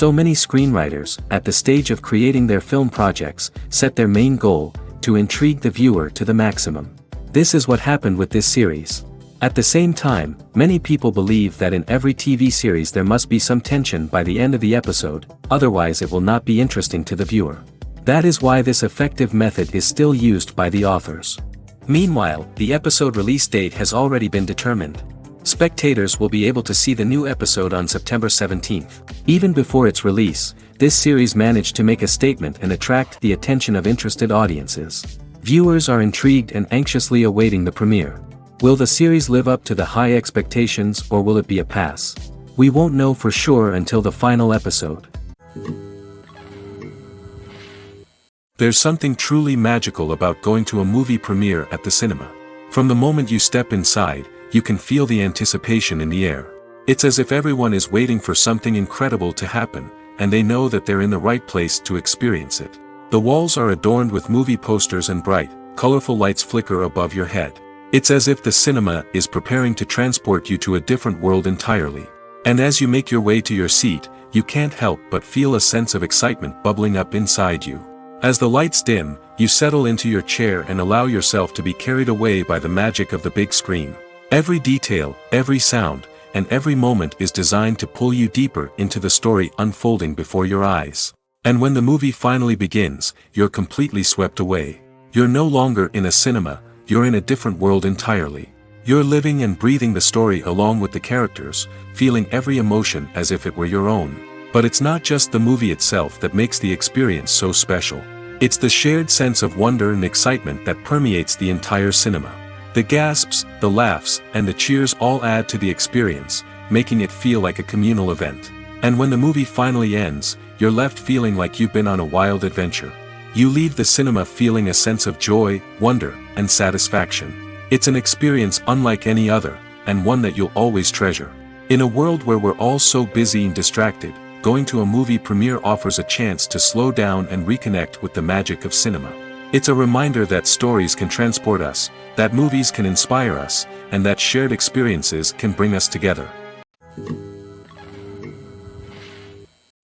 So many screenwriters, at the stage of creating their film projects, set their main goal, to intrigue the viewer to the maximum. This is what happened with this series. At the same time, many people believe that in every TV series there must be some tension by the end of the episode, otherwise it will not be interesting to the viewer. That is why this effective method is still used by the authors. Meanwhile, the episode release date has already been determined. Spectators will be able to see the new episode on September 17th. Even before its release, this series managed to make a statement and attract the attention of interested audiences. Viewers are intrigued and anxiously awaiting the premiere. Will the series live up to the high expectations or will it be a pass? We won't know for sure until the final episode. There's something truly magical about going to a movie premiere at the cinema. From the moment you step inside, you can feel the anticipation in the air. It's as if everyone is waiting for something incredible to happen, and they know that they're in the right place to experience it. The walls are adorned with movie posters and bright, colorful lights flicker above your head. It's as if the cinema is preparing to transport you to a different world entirely. And as you make your way to your seat, you can't help but feel a sense of excitement bubbling up inside you. As the lights dim, you settle into your chair and allow yourself to be carried away by the magic of the big screen. Every detail, every sound, and every moment is designed to pull you deeper into the story unfolding before your eyes. And when the movie finally begins, you're completely swept away. You're no longer in a cinema, you're in a different world entirely. You're living and breathing the story along with the characters, feeling every emotion as if it were your own. But it's not just the movie itself that makes the experience so special. It's the shared sense of wonder and excitement that permeates the entire cinema. The gasps, the laughs, and the cheers all add to the experience, making it feel like a communal event. And when the movie finally ends, you're left feeling like you've been on a wild adventure. You leave the cinema feeling a sense of joy, wonder, and satisfaction. It's an experience unlike any other, and one that you'll always treasure. In a world where we're all so busy and distracted, going to a movie premiere offers a chance to slow down and reconnect with the magic of cinema. It's a reminder that stories can transport us, that movies can inspire us, and that shared experiences can bring us together.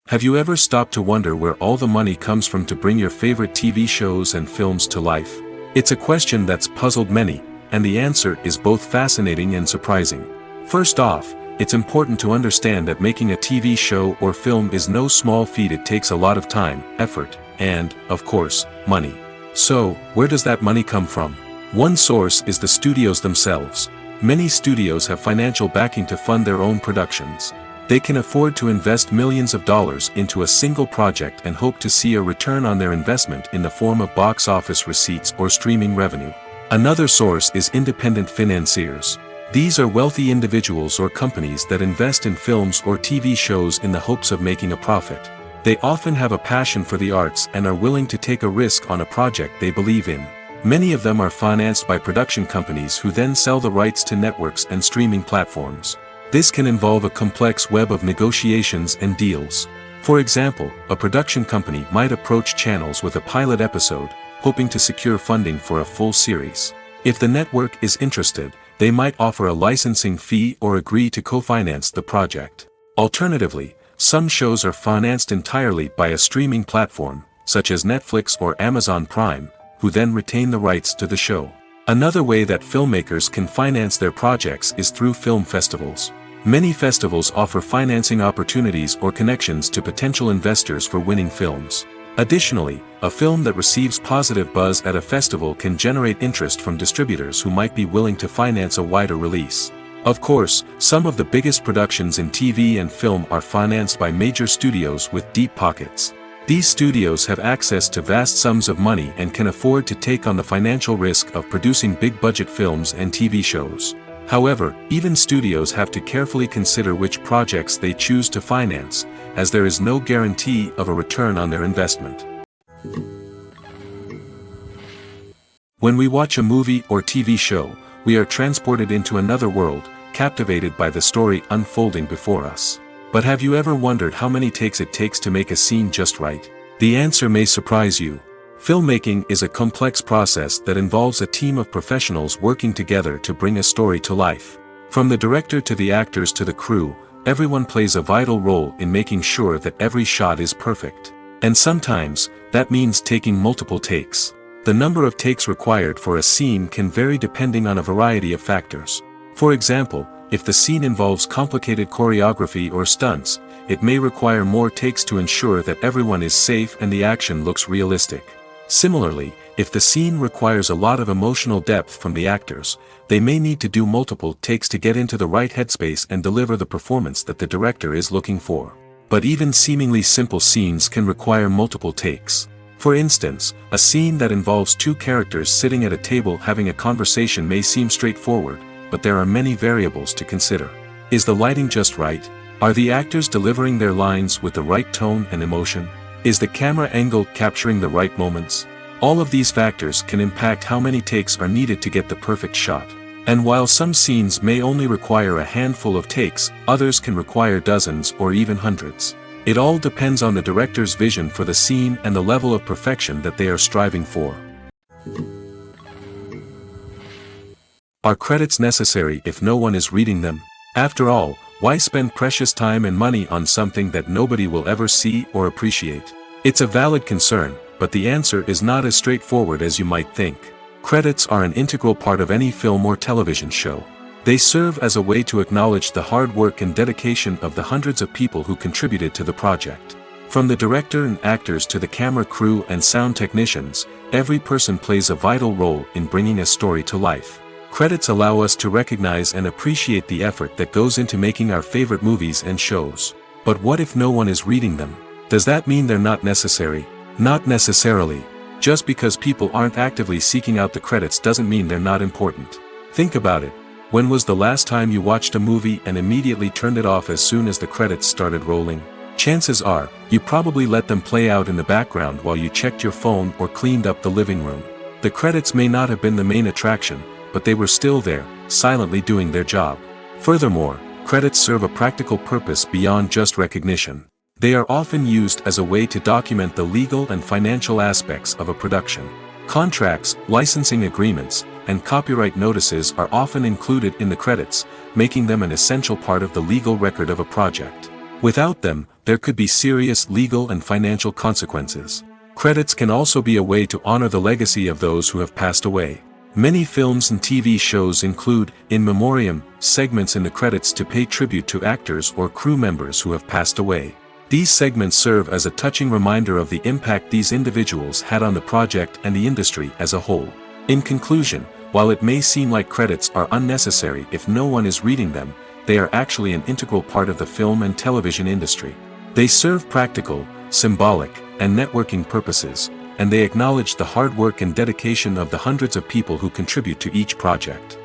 Have you ever stopped to wonder where all the money comes from to bring your favorite TV shows and films to life? It's a question that's puzzled many, and the answer is both fascinating and surprising. First off, it's important to understand that making a TV show or film is no small feat. It takes a lot of time, effort, and, of course, money. So, where does that money come from? One source is the studios themselves. Many studios have financial backing to fund their own productions. They can afford to invest millions of dollars into a single project and hope to see a return on their investment in the form of box office receipts or streaming revenue. Another source is independent financiers. These are wealthy individuals or companies that invest in films or TV shows in the hopes of making a profit. They often have a passion for the arts and are willing to take a risk on a project they believe in. Many of them are financed by production companies who then sell the rights to networks and streaming platforms. This can involve a complex web of negotiations and deals. For example, a production company might approach channels with a pilot episode, hoping to secure funding for a full series. If the network is interested, they might offer a licensing fee or agree to co-finance the project. Alternatively, some shows are financed entirely by a streaming platform, such as Netflix or Amazon Prime, who then retain the rights to the show. Another way that filmmakers can finance their projects is through film festivals. Many festivals offer financing opportunities or connections to potential investors for winning films. Additionally, a film that receives positive buzz at a festival can generate interest from distributors who might be willing to finance a wider release. Of course, some of the biggest productions in TV and film are financed by major studios with deep pockets. These studios have access to vast sums of money and can afford to take on the financial risk of producing big-budget films and TV shows. However, even studios have to carefully consider which projects they choose to finance, as there is no guarantee of a return on their investment. When we watch a movie or TV show, we are transported into another world, captivated by the story unfolding before us. But have you ever wondered how many takes it takes to make a scene just right? The answer may surprise you. Filmmaking is a complex process that involves a team of professionals working together to bring a story to life. From the director to the actors to the crew, everyone plays a vital role in making sure that every shot is perfect. And sometimes, that means taking multiple takes. The number of takes required for a scene can vary depending on a variety of factors. For example, if the scene involves complicated choreography or stunts, it may require more takes to ensure that everyone is safe and the action looks realistic. Similarly, if the scene requires a lot of emotional depth from the actors, they may need to do multiple takes to get into the right headspace and deliver the performance that the director is looking for. But even seemingly simple scenes can require multiple takes. For instance, a scene that involves two characters sitting at a table having a conversation may seem straightforward, but there are many variables to consider. Is the lighting just right? Are the actors delivering their lines with the right tone and emotion? Is the camera angle capturing the right moments? All of these factors can impact how many takes are needed to get the perfect shot. And while some scenes may only require a handful of takes, others can require dozens or even hundreds. It all depends on the director's vision for the scene and the level of perfection that they are striving for. Are credits necessary if no one is reading them? After all, why spend precious time and money on something that nobody will ever see or appreciate? It's a valid concern, but the answer is not as straightforward as you might think. Credits are an integral part of any film or television show. They serve as a way to acknowledge the hard work and dedication of the hundreds of people who contributed to the project. From the director and actors to the camera crew and sound technicians, every person plays a vital role in bringing a story to life. Credits allow us to recognize and appreciate the effort that goes into making our favorite movies and shows. But what if no one is reading them? Does that mean they're not necessary? Not necessarily. Just because people aren't actively seeking out the credits doesn't mean they're not important. Think about it. When was the last time you watched a movie and immediately turned it off as soon as the credits started rolling? Chances are, you probably let them play out in the background while you checked your phone or cleaned up the living room. The credits may not have been the main attraction, but they were still there, silently doing their job. Furthermore, credits serve a practical purpose beyond just recognition. They are often used as a way to document the legal and financial aspects of a production. Contracts, licensing agreements, and copyright notices are often included in the credits, making them an essential part of the legal record of a project. Without them, there could be serious legal and financial consequences. Credits can also be a way to honor the legacy of those who have passed away. Many films and TV shows include, in memoriam, segments in the credits to pay tribute to actors or crew members who have passed away. These segments serve as a touching reminder of the impact these individuals had on the project and the industry as a whole. In conclusion, while it may seem like credits are unnecessary if no one is reading them, they are actually an integral part of the film and television industry. They serve practical, symbolic, and networking purposes, and they acknowledge the hard work and dedication of the hundreds of people who contribute to each project.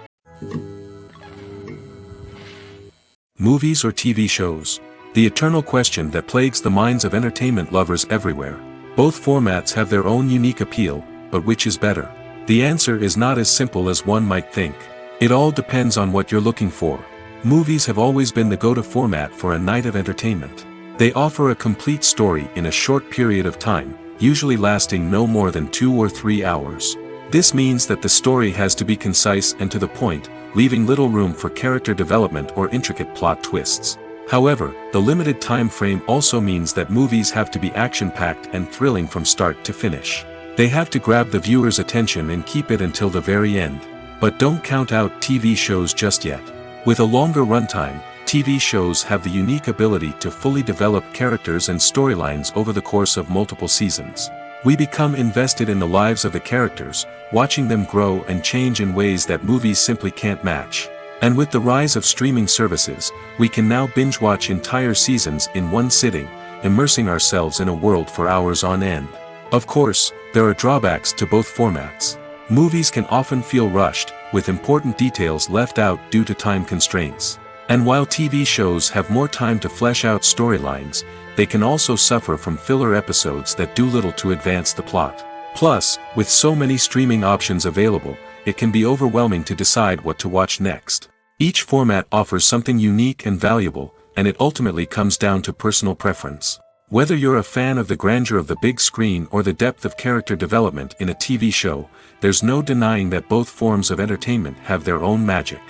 Movies or TV shows? The eternal question that plagues the minds of entertainment lovers everywhere. Both formats have their own unique appeal, but which is better? The answer is not as simple as one might think. It all depends on what you're looking for. Movies have always been the go-to format for a night of entertainment. They offer a complete story in a short period of time, usually lasting no more than 2 or 3 hours. This means that the story has to be concise and to the point, leaving little room for character development or intricate plot twists. However, the limited time frame also means that movies have to be action-packed and thrilling from start to finish. They have to grab the viewer's attention and keep it until the very end. But don't count out TV shows just yet. With a longer runtime, TV shows have the unique ability to fully develop characters and storylines over the course of multiple seasons. We become invested in the lives of the characters, watching them grow and change in ways that movies simply can't match. And with the rise of streaming services, we can now binge-watch entire seasons in one sitting, immersing ourselves in a world for hours on end. Of course, there are drawbacks to both formats. Movies can often feel rushed, with important details left out due to time constraints. And while TV shows have more time to flesh out storylines, they can also suffer from filler episodes that do little to advance the plot. Plus, with so many streaming options available, it can be overwhelming to decide what to watch next. Each format offers something unique and valuable, and it ultimately comes down to personal preference. Whether you're a fan of the grandeur of the big screen or the depth of character development in a TV show, there's no denying that both forms of entertainment have their own magic.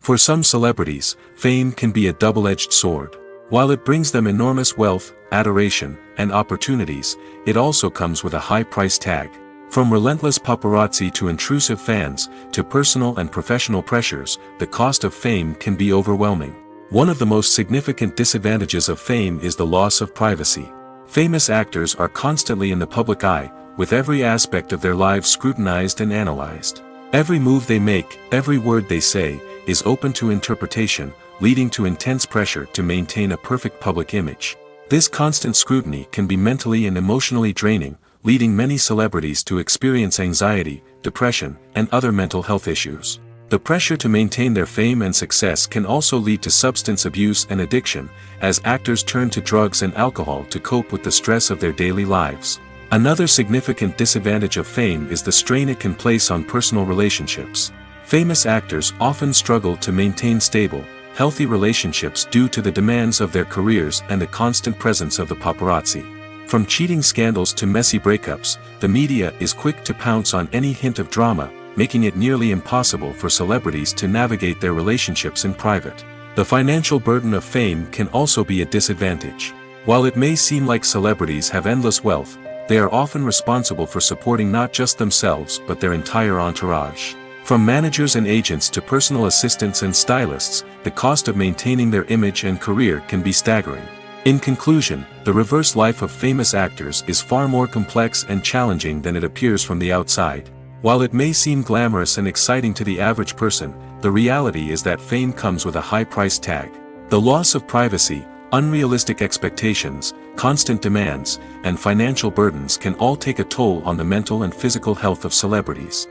For some celebrities, fame can be a double-edged sword. While it brings them enormous wealth, adoration, and opportunities, it also comes with a high price tag. From relentless paparazzi to intrusive fans, to personal and professional pressures, the cost of fame can be overwhelming. One of the most significant disadvantages of fame is the loss of privacy. Famous actors are constantly in the public eye, with every aspect of their lives scrutinized and analyzed. Every move they make, every word they say, is open to interpretation, leading to intense pressure to maintain a perfect public image. This constant scrutiny can be mentally and emotionally draining, leading many celebrities to experience anxiety, depression, and other mental health issues. The pressure to maintain their fame and success can also lead to substance abuse and addiction, as actors turn to drugs and alcohol to cope with the stress of their daily lives. Another significant disadvantage of fame is the strain it can place on personal relationships. Famous actors often struggle to maintain stable, healthy relationships due to the demands of their careers and the constant presence of the paparazzi. From cheating scandals to messy breakups, the media is quick to pounce on any hint of drama, making it nearly impossible for celebrities to navigate their relationships in private. The financial burden of fame can also be a disadvantage. While it may seem like celebrities have endless wealth, they are often responsible for supporting not just themselves but their entire entourage. From managers and agents to personal assistants and stylists, the cost of maintaining their image and career can be staggering. In conclusion, the reverse life of famous actors is far more complex and challenging than it appears from the outside. While it may seem glamorous and exciting to the average person, the reality is that fame comes with a high price tag. The loss of privacy, unrealistic expectations, constant demands, and financial burdens can all take a toll on the mental and physical health of celebrities.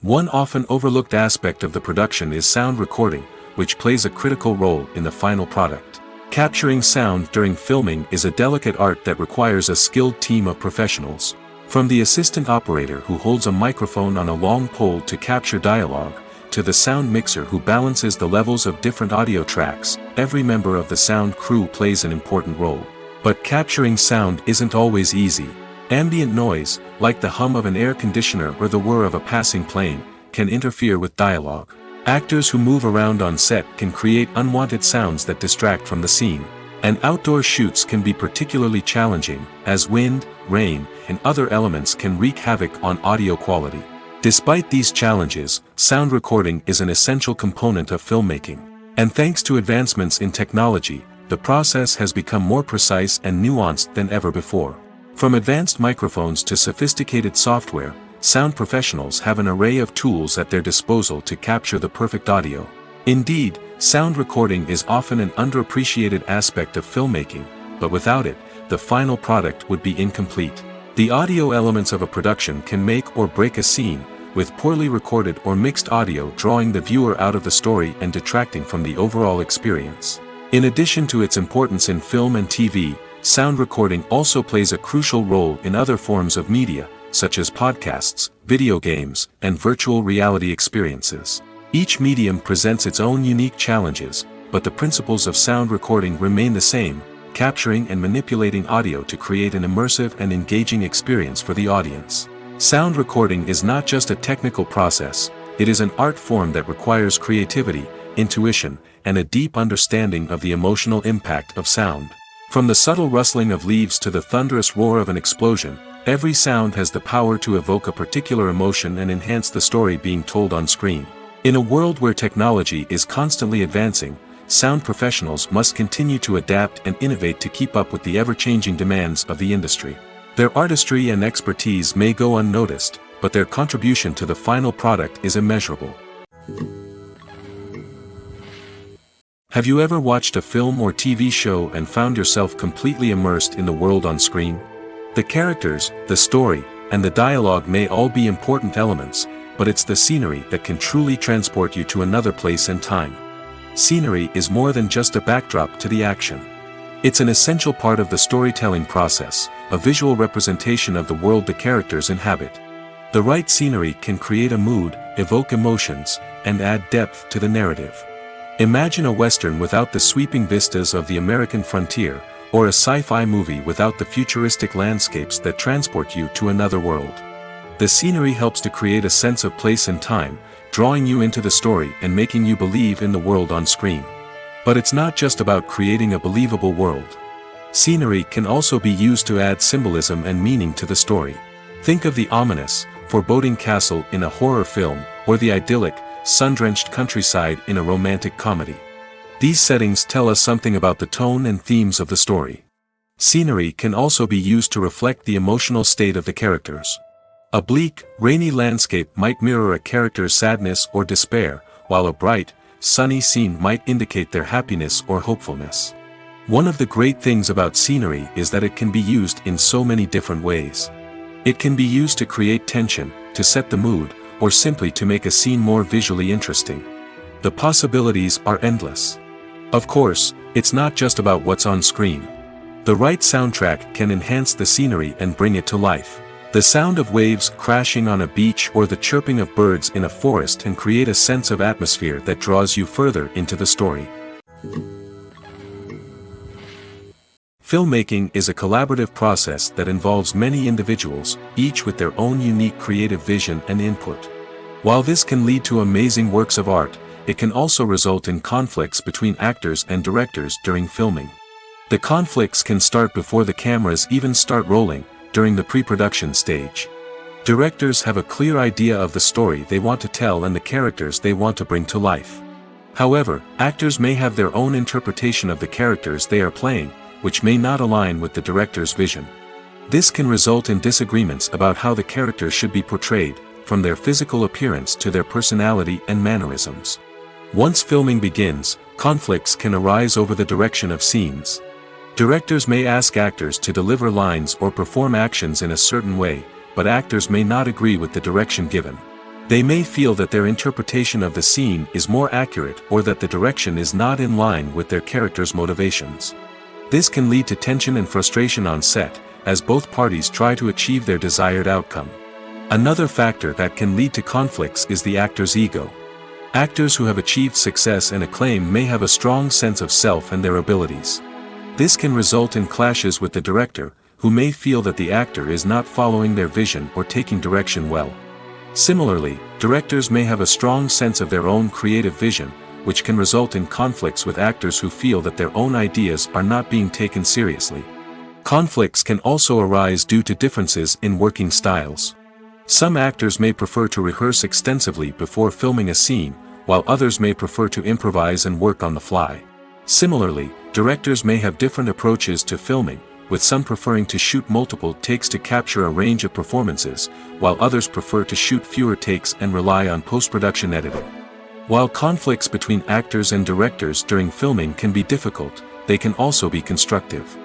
One often overlooked aspect of the production is sound recording, which plays a critical role in the final product. Capturing sound during filming is a delicate art that requires a skilled team of professionals. From the assistant operator who holds a microphone on a long pole to capture dialogue, to the sound mixer who balances the levels of different audio tracks, every member of the sound crew plays an important role. But capturing sound isn't always easy. Ambient noise, like the hum of an air conditioner or the whir of a passing plane, can interfere with dialogue. Actors who move around on set can create unwanted sounds that distract from the scene. And outdoor shoots can be particularly challenging, as wind, rain, and other elements can wreak havoc on audio quality. Despite these challenges, sound recording is an essential component of filmmaking. And thanks to advancements in technology, the process has become more precise and nuanced than ever before. From advanced microphones to sophisticated software, sound professionals have an array of tools at their disposal to capture the perfect audio. Indeed, sound recording is often an underappreciated aspect of filmmaking, but without it, the final product would be incomplete. The audio elements of a production can make or break a scene, with poorly recorded or mixed audio drawing the viewer out of the story and detracting from the overall experience. In addition to its importance in film and TV, sound recording also plays a crucial role in other forms of media, such as podcasts, video games, and virtual reality experiences. Each medium presents its own unique challenges, but the principles of sound recording remain the same, capturing and manipulating audio to create an immersive and engaging experience for the audience. Sound recording is not just a technical process, it is an art form that requires creativity, intuition, and a deep understanding of the emotional impact of sound. From the subtle rustling of leaves to the thunderous roar of an explosion, every sound has the power to evoke a particular emotion and enhance the story being told on screen. In a world where technology is constantly advancing, sound professionals must continue to adapt and innovate to keep up with the ever-changing demands of the industry. Their artistry and expertise may go unnoticed, but their contribution to the final product is immeasurable. Have you ever watched a film or TV show and found yourself completely immersed in the world on screen? The characters, the story, and the dialogue may all be important elements, but it's the scenery that can truly transport you to another place and time. Scenery is more than just a backdrop to the action. It's an essential part of the storytelling process, a visual representation of the world the characters inhabit. The right scenery can create a mood, evoke emotions, and add depth to the narrative. Imagine a Western without the sweeping vistas of the American frontier, or a sci-fi movie without the futuristic landscapes that transport you to another world. The scenery helps to create a sense of place and time, drawing you into the story and making you believe in the world on screen. But it's not just about creating a believable world. Scenery can also be used to add symbolism and meaning to the story. Think of the ominous, foreboding castle in a horror film, or the idyllic, sun-drenched countryside in a romantic comedy. These settings tell us something about the tone and themes of the story. Scenery can also be used to reflect the emotional state of the characters. A bleak, rainy landscape might mirror a character's sadness or despair, while a bright, sunny scene might indicate their happiness or hopefulness. One of the great things about scenery is that it can be used in so many different ways. It can be used to create tension, to set the mood, or simply to make a scene more visually interesting. The possibilities are endless. Of course, it's not just about what's on screen. The right soundtrack can enhance the scenery and bring it to life. The sound of waves crashing on a beach or the chirping of birds in a forest can create a sense of atmosphere that draws you further into the story. Filmmaking is a collaborative process that involves many individuals, each with their own unique creative vision and input. While this can lead to amazing works of art, it can also result in conflicts between actors and directors during filming. The conflicts can start before the cameras even start rolling, during the pre-production stage. Directors have a clear idea of the story they want to tell and the characters they want to bring to life. However, actors may have their own interpretation of the characters they are playing, which may not align with the director's vision. This can result in disagreements about how the characters should be portrayed, from their physical appearance to their personality and mannerisms. Once filming begins, conflicts can arise over the direction of scenes. Directors may ask actors to deliver lines or perform actions in a certain way, but actors may not agree with the direction given. They may feel that their interpretation of the scene is more accurate or that the direction is not in line with their character's motivations. This can lead to tension and frustration on set, as both parties try to achieve their desired outcome. Another factor that can lead to conflicts is the actor's ego. Actors who have achieved success and acclaim may have a strong sense of self and their abilities. This can result in clashes with the director, who may feel that the actor is not following their vision or taking direction well. Similarly, directors may have a strong sense of their own creative vision, which can result in conflicts with actors who feel that their own ideas are not being taken seriously. Conflicts can also arise due to differences in working styles. Some actors may prefer to rehearse extensively before filming a scene, while others may prefer to improvise and work on the fly. Similarly, directors may have different approaches to filming, with some preferring to shoot multiple takes to capture a range of performances, while others prefer to shoot fewer takes and rely on post-production editing. While conflicts between actors and directors during filming can be difficult, they can also be constructive.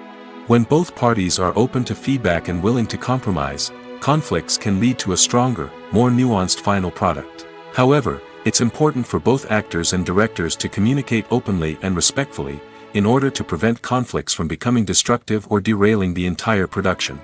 When both parties are open to feedback and willing to compromise, conflicts can lead to a stronger, more nuanced final product. However, it's important for both actors and directors to communicate openly and respectfully, in order to prevent conflicts from becoming destructive or derailing the entire production.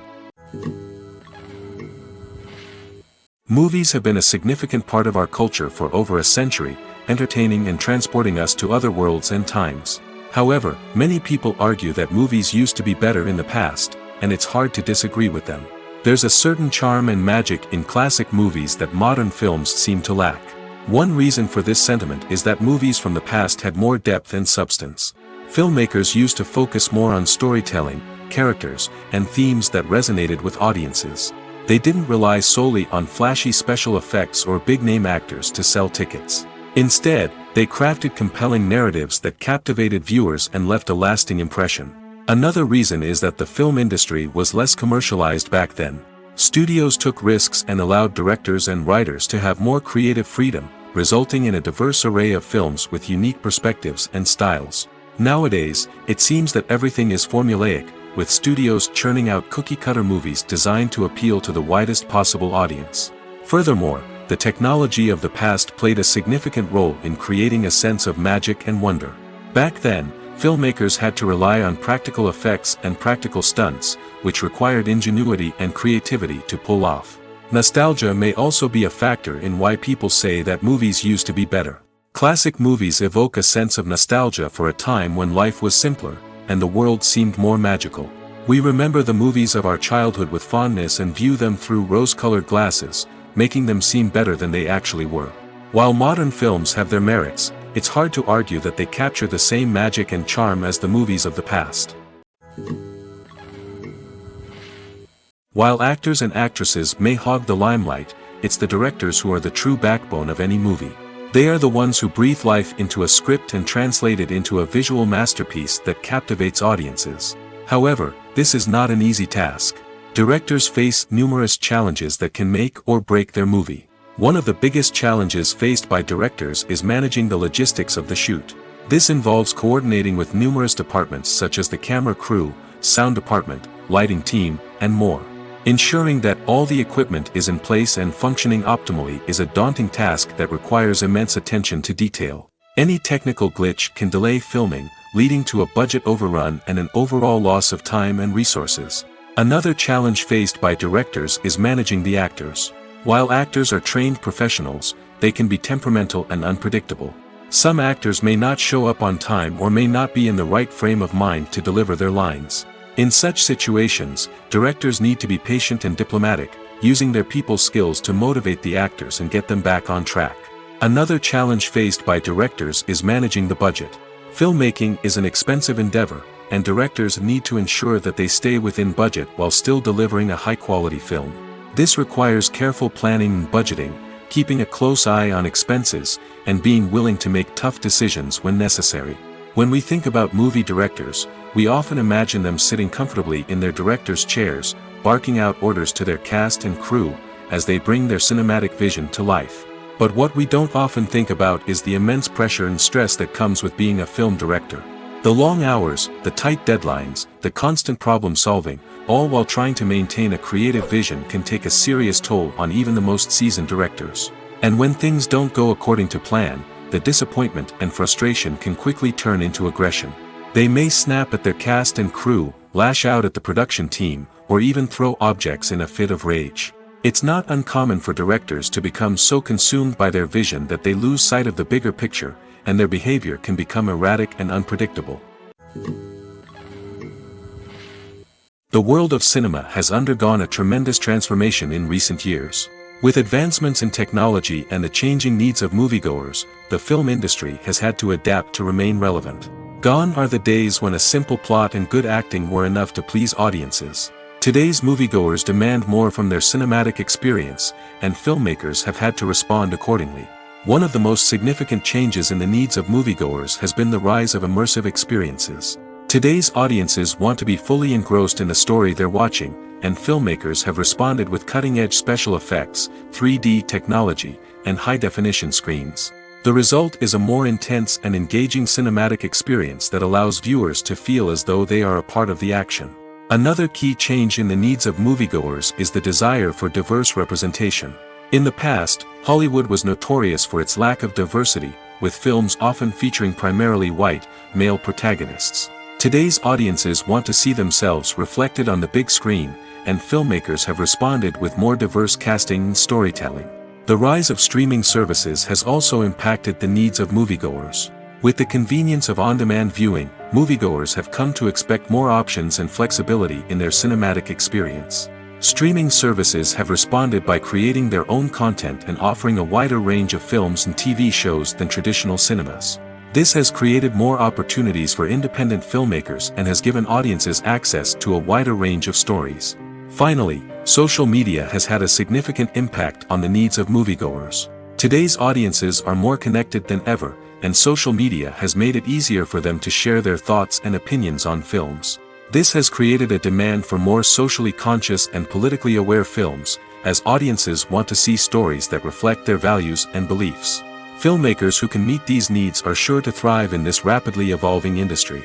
Movies have been a significant part of our culture for over a century, entertaining and transporting us to other worlds and times. However, many people argue that movies used to be better in the past, and it's hard to disagree with them. There's a certain charm and magic in classic movies that modern films seem to lack. One reason for this sentiment is that movies from the past had more depth and substance. Filmmakers used to focus more on storytelling, characters, and themes that resonated with audiences. They didn't rely solely on flashy special effects or big-name actors to sell tickets. Instead, they crafted compelling narratives that captivated viewers and left a lasting impression. Another reason is that the film industry was less commercialized back then. Studios took risks and allowed directors and writers to have more creative freedom, resulting in a diverse array of films with unique perspectives and styles. Nowadays, it seems that everything is formulaic, with studios churning out cookie-cutter movies designed to appeal to the widest possible audience. Furthermore, the technology of the past played a significant role in creating a sense of magic and wonder. Back then, filmmakers had to rely on practical effects and practical stunts, which required ingenuity and creativity to pull off. Nostalgia may also be a factor in why people say that movies used to be better. Classic movies evoke a sense of nostalgia for a time when life was simpler, and the world seemed more magical. We remember the movies of our childhood with fondness and view them through rose-colored glasses, making them seem better than they actually were. While modern films have their merits, it's hard to argue that they capture the same magic and charm as the movies of the past. While actors and actresses may hog the limelight, it's the directors who are the true backbone of any movie. They are the ones who breathe life into a script and translate it into a visual masterpiece that captivates audiences. However, this is not an easy task. Directors face numerous challenges that can make or break their movie. One of the biggest challenges faced by directors is managing the logistics of the shoot. This involves coordinating with numerous departments such as the camera crew, sound department, lighting team, and more. Ensuring that all the equipment is in place and functioning optimally is a daunting task that requires immense attention to detail. Any technical glitch can delay filming, leading to a budget overrun and an overall loss of time and resources. Another challenge faced by directors is managing the actors. While actors are trained professionals, they can be temperamental and unpredictable. Some actors may not show up on time or may not be in the right frame of mind to deliver their lines. In such situations, directors need to be patient and diplomatic, using their people skills to motivate the actors and get them back on track. Another challenge faced by directors is managing the budget. Filmmaking is an expensive endeavor, and directors need to ensure that they stay within budget while still delivering a high-quality film. This requires careful planning and budgeting, keeping a close eye on expenses, and being willing to make tough decisions when necessary. When we think about movie directors, we often imagine them sitting comfortably in their director's chairs, barking out orders to their cast and crew, as they bring their cinematic vision to life. But what we don't often think about is the immense pressure and stress that comes with being a film director. The long hours, the tight deadlines, the constant problem solving, all while trying to maintain a creative vision can take a serious toll on even the most seasoned directors. And when things don't go according to plan, the disappointment and frustration can quickly turn into aggression. They may snap at their cast and crew, lash out at the production team, or even throw objects in a fit of rage. It's not uncommon for directors to become so consumed by their vision that they lose sight of the bigger picture, and their behavior can become erratic and unpredictable. The world of cinema has undergone a tremendous transformation in recent years. With advancements in technology and the changing needs of moviegoers, the film industry has had to adapt to remain relevant. Gone are the days when a simple plot and good acting were enough to please audiences. Today's moviegoers demand more from their cinematic experience, and filmmakers have had to respond accordingly. One of the most significant changes in the needs of moviegoers has been the rise of immersive experiences. Today's audiences want to be fully engrossed in the story they're watching, and filmmakers have responded with cutting-edge special effects, 3D technology, and high-definition screens. The result is a more intense and engaging cinematic experience that allows viewers to feel as though they are a part of the action. Another key change in the needs of moviegoers is the desire for diverse representation. In the past, Hollywood was notorious for its lack of diversity, with films often featuring primarily white, male protagonists. Today's audiences want to see themselves reflected on the big screen, and filmmakers have responded with more diverse casting and storytelling. The rise of streaming services has also impacted the needs of moviegoers. With the convenience of on-demand viewing, moviegoers have come to expect more options and flexibility in their cinematic experience. Streaming services have responded by creating their own content and offering a wider range of films and TV shows than traditional cinemas. This has created more opportunities for independent filmmakers and has given audiences access to a wider range of stories. Finally, social media has had a significant impact on the needs of moviegoers. Today's audiences are more connected than ever, and social media has made it easier for them to share their thoughts and opinions on films. This has created a demand for more socially conscious and politically aware films, as audiences want to see stories that reflect their values and beliefs. Filmmakers who can meet these needs are sure to thrive in this rapidly evolving industry.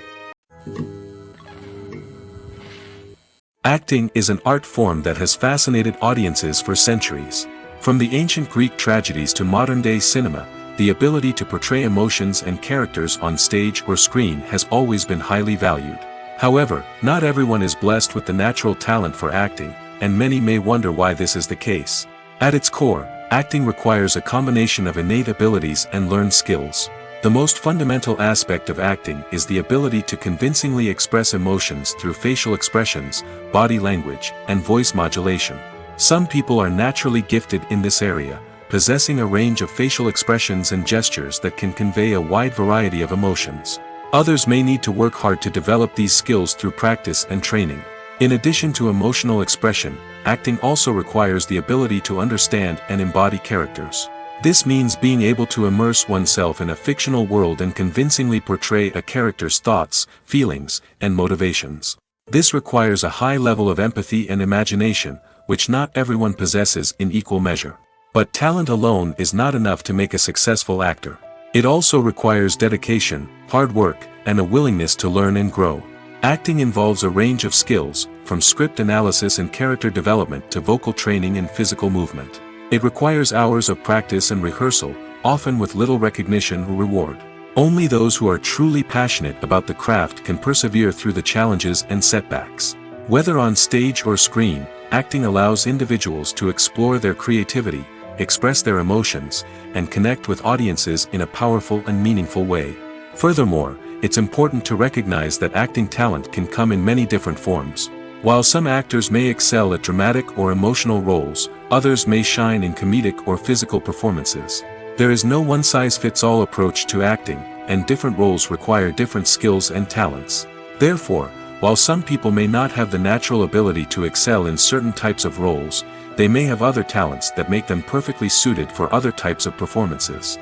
Acting is an art form that has fascinated audiences for centuries. From the ancient Greek tragedies to modern-day cinema, the ability to portray emotions and characters on stage or screen has always been highly valued. However, not everyone is blessed with the natural talent for acting, and many may wonder why this is the case. At its core, acting requires a combination of innate abilities and learned skills. The most fundamental aspect of acting is the ability to convincingly express emotions through facial expressions, body language, and voice modulation. Some people are naturally gifted in this area, possessing a range of facial expressions and gestures that can convey a wide variety of emotions. Others may need to work hard to develop these skills through practice and training. In addition to emotional expression, acting also requires the ability to understand and embody characters. This means being able to immerse oneself in a fictional world and convincingly portray a character's thoughts, feelings, and motivations. This requires a high level of empathy and imagination, which not everyone possesses in equal measure. But talent alone is not enough to make a successful actor. It also requires dedication, hard work, and a willingness to learn and grow. Acting involves a range of skills, from script analysis and character development to vocal training and physical movement. It requires hours of practice and rehearsal, often with little recognition or reward. Only those who are truly passionate about the craft can persevere through the challenges and setbacks. Whether on stage or screen, acting allows individuals to explore their creativity, express their emotions, and connect with audiences in a powerful and meaningful way. Furthermore, it's important to recognize that acting talent can come in many different forms. While some actors may excel at dramatic or emotional roles, others may shine in comedic or physical performances. There is no one-size-fits-all approach to acting, and different roles require different skills and talents. Therefore, while some people may not have the natural ability to excel in certain types of roles, they may have other talents that make them perfectly suited for other types of performances.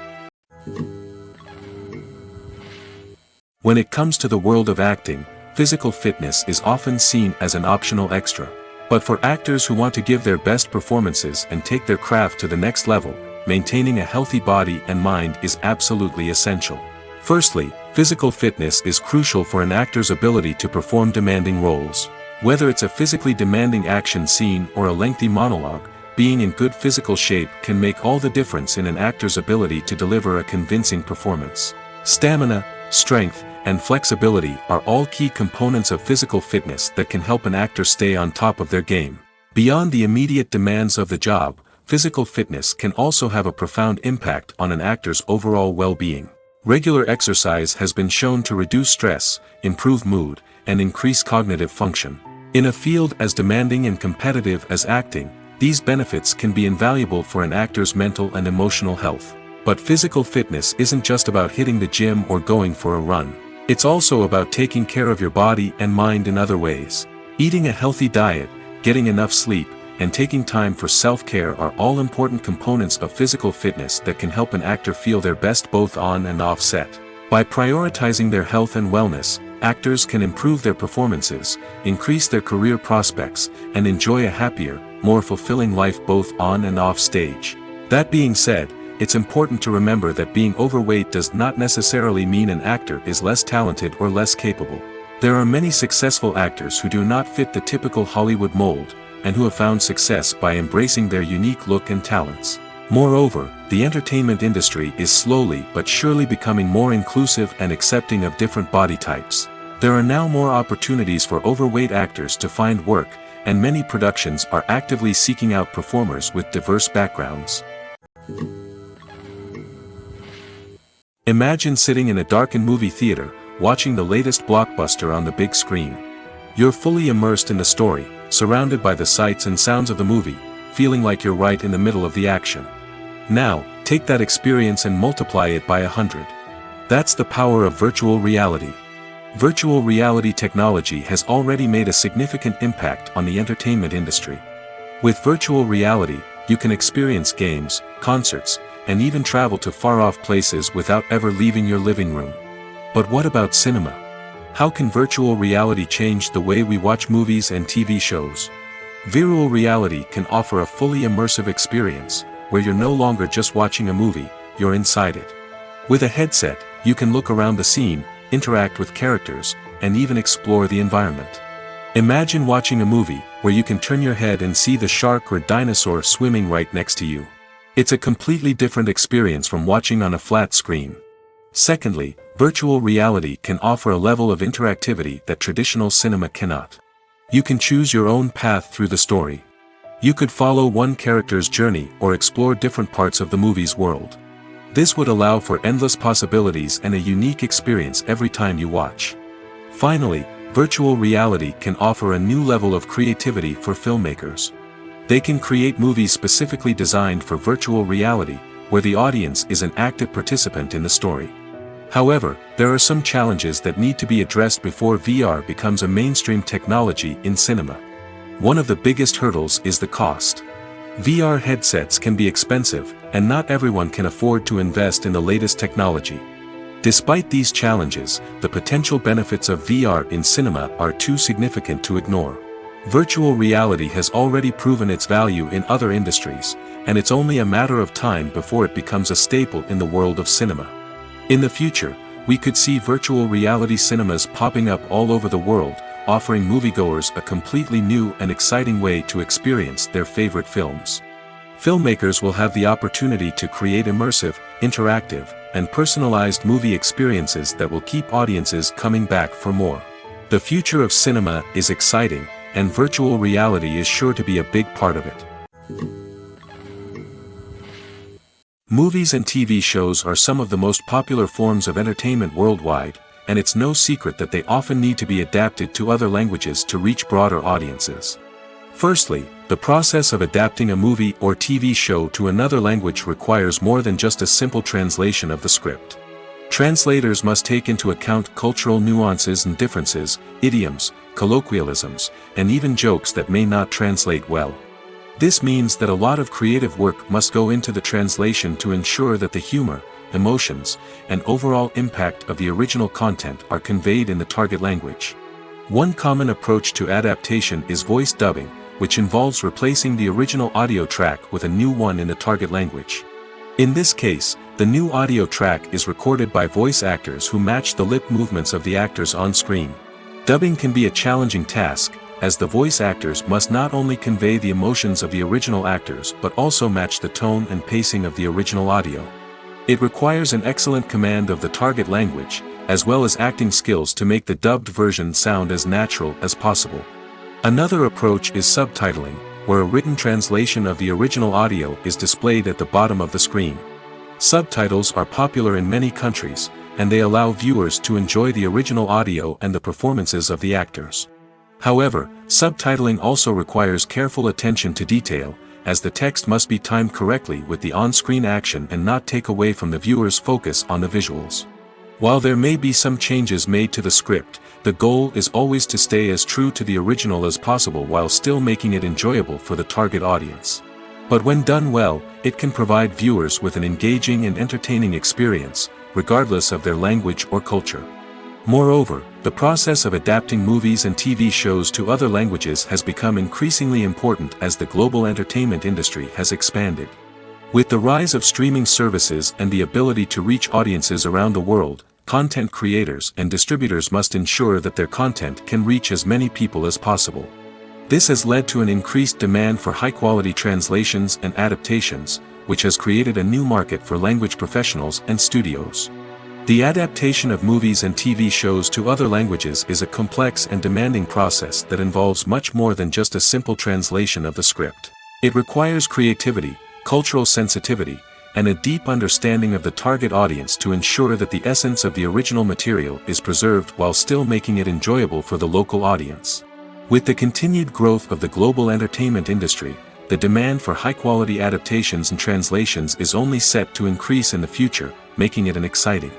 When it comes to the world of acting, physical fitness is often seen as an optional extra. But for actors who want to give their best performances and take their craft to the next level, maintaining a healthy body and mind is absolutely essential. Firstly, physical fitness is crucial for an actor's ability to perform demanding roles. Whether it's a physically demanding action scene or a lengthy monologue, being in good physical shape can make all the difference in an actor's ability to deliver a convincing performance. Stamina, strength, and flexibility are all key components of physical fitness that can help an actor stay on top of their game. Beyond the immediate demands of the job, physical fitness can also have a profound impact on an actor's overall well-being. Regular exercise has been shown to reduce stress, improve mood, and increase cognitive function. In a field as demanding and competitive as acting, these benefits can be invaluable for an actor's mental and emotional health. But physical fitness isn't just about hitting the gym or going for a run. It's also about taking care of your body and mind in other ways. Eating a healthy diet, getting enough sleep, and taking time for self-care are all important components of physical fitness that can help an actor feel their best both on and off set. By prioritizing their health and wellness, actors can improve their performances, increase their career prospects, and enjoy a happier, more fulfilling life both on and off stage. That being said, it's important to remember that being overweight does not necessarily mean an actor is less talented or less capable. There are many successful actors who do not fit the typical Hollywood mold, and who have found success by embracing their unique look and talents. Moreover, the entertainment industry is slowly but surely becoming more inclusive and accepting of different body types. There are now more opportunities for overweight actors to find work, and many productions are actively seeking out performers with diverse backgrounds. Imagine sitting in a darkened movie theater, watching the latest blockbuster on the big screen. You're fully immersed in the story, surrounded by the sights and sounds of the movie, feeling like you're right in the middle of the action. Now, take that experience and multiply it by 100. That's the power of virtual reality. Virtual reality technology has already made a significant impact on the entertainment industry. With virtual reality, you can experience games, concerts, and even travel to far-off places without ever leaving your living room. But what about cinema? How can virtual reality change the way we watch movies and TV shows? Virtual reality can offer a fully immersive experience, where you're no longer just watching a movie, you're inside it. With a headset, you can look around the scene, interact with characters, and even explore the environment. Imagine watching a movie, where you can turn your head and see the shark or dinosaur swimming right next to you. It's a completely different experience from watching on a flat screen. Secondly, virtual reality can offer a level of interactivity that traditional cinema cannot. You can choose your own path through the story. You could follow one character's journey or explore different parts of the movie's world. This would allow for endless possibilities and a unique experience every time you watch. Finally, virtual reality can offer a new level of creativity for filmmakers. They can create movies specifically designed for virtual reality, where the audience is an active participant in the story. However, there are some challenges that need to be addressed before VR becomes a mainstream technology in cinema. One of the biggest hurdles is the cost. VR headsets can be expensive, and not everyone can afford to invest in the latest technology. Despite these challenges, the potential benefits of VR in cinema are too significant to ignore. Virtual reality has already proven its value in other industries, and it's only a matter of time before it becomes a staple in the world of cinema. In the future, we could see virtual reality cinemas popping up all over the world, offering moviegoers a completely new and exciting way to experience their favorite films. Filmmakers will have the opportunity to create immersive, interactive, and personalized movie experiences that will keep audiences coming back for more. The future of cinema is exciting, and virtual reality is sure to be a big part of it. Movies and TV shows are some of the most popular forms of entertainment worldwide, and it's no secret that they often need to be adapted to other languages to reach broader audiences. Firstly, the process of adapting a movie or TV show to another language requires more than just a simple translation of the script. Translators must take into account cultural nuances and differences, idioms, colloquialisms, and even jokes that may not translate well. This means that a lot of creative work must go into the translation to ensure that the humor, emotions, and overall impact of the original content are conveyed in the target language. One common approach to adaptation is voice dubbing, which involves replacing the original audio track with a new one in the target language. In this case, the new audio track is recorded by voice actors who match the lip movements of the actors on screen. Dubbing can be a challenging task, as the voice actors must not only convey the emotions of the original actors but also match the tone and pacing of the original audio. It requires an excellent command of the target language, as well as acting skills to make the dubbed version sound as natural as possible. Another approach is subtitling, where a written translation of the original audio is displayed at the bottom of the screen. Subtitles are popular in many countries, and they allow viewers to enjoy the original audio and the performances of the actors. However, subtitling also requires careful attention to detail, as the text must be timed correctly with the on-screen action and not take away from the viewer's focus on the visuals. While there may be some changes made to the script, the goal is always to stay as true to the original as possible while still making it enjoyable for the target audience. But when done well, it can provide viewers with an engaging and entertaining experience, regardless of their language or culture. Moreover, the process of adapting movies and TV shows to other languages has become increasingly important as the global entertainment industry has expanded. With the rise of streaming services and the ability to reach audiences around the world, content creators and distributors must ensure that their content can reach as many people as possible. This has led to an increased demand for high-quality translations and adaptations, which has created a new market for language professionals and studios. The adaptation of movies and TV shows to other languages is a complex and demanding process that involves much more than just a simple translation of the script. It requires creativity, cultural sensitivity, and a deep understanding of the target audience to ensure that the essence of the original material is preserved while still making it enjoyable for the local audience. With the continued growth of the global entertainment industry, the demand for high-quality adaptations and translations is only set to increase in the future, making it an exciting.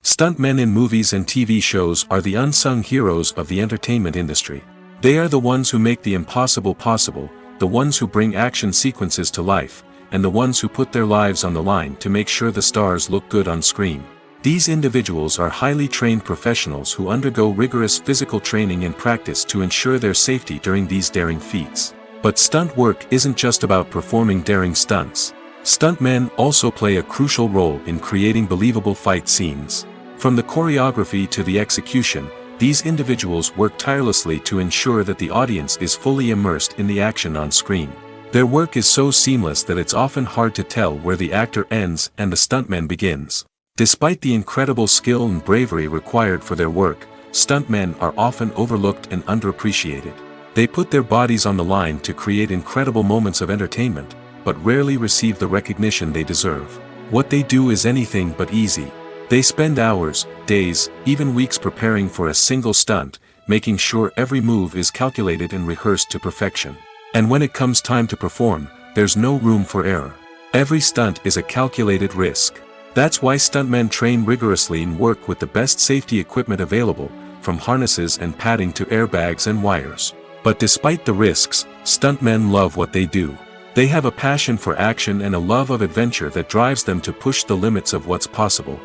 Stuntmen in movies and TV shows are the unsung heroes of the entertainment industry. They are the ones who make the impossible possible, the ones who bring action sequences to life, and the ones who put their lives on the line to make sure the stars look good on screen. These individuals are highly trained professionals who undergo rigorous physical training and practice to ensure their safety during these daring feats. But stunt work isn't just about performing daring stunts. Stuntmen also play a crucial role in creating believable fight scenes. From the choreography to the execution, these individuals work tirelessly to ensure that the audience is fully immersed in the action on screen. Their work is so seamless that it's often hard to tell where the actor ends and the stuntman begins. Despite the incredible skill and bravery required for their work, stuntmen are often overlooked and underappreciated. They put their bodies on the line to create incredible moments of entertainment, but rarely receive the recognition they deserve. What they do is anything but easy. They spend hours, days, even weeks preparing for a single stunt, making sure every move is calculated and rehearsed to perfection. And when it comes time to perform, there's no room for error. Every stunt is a calculated risk. That's why stuntmen train rigorously and work with the best safety equipment available, from harnesses and padding to airbags and wires. But despite the risks, stuntmen love what they do. They have a passion for action and a love of adventure that drives them to push the limits of what's possible.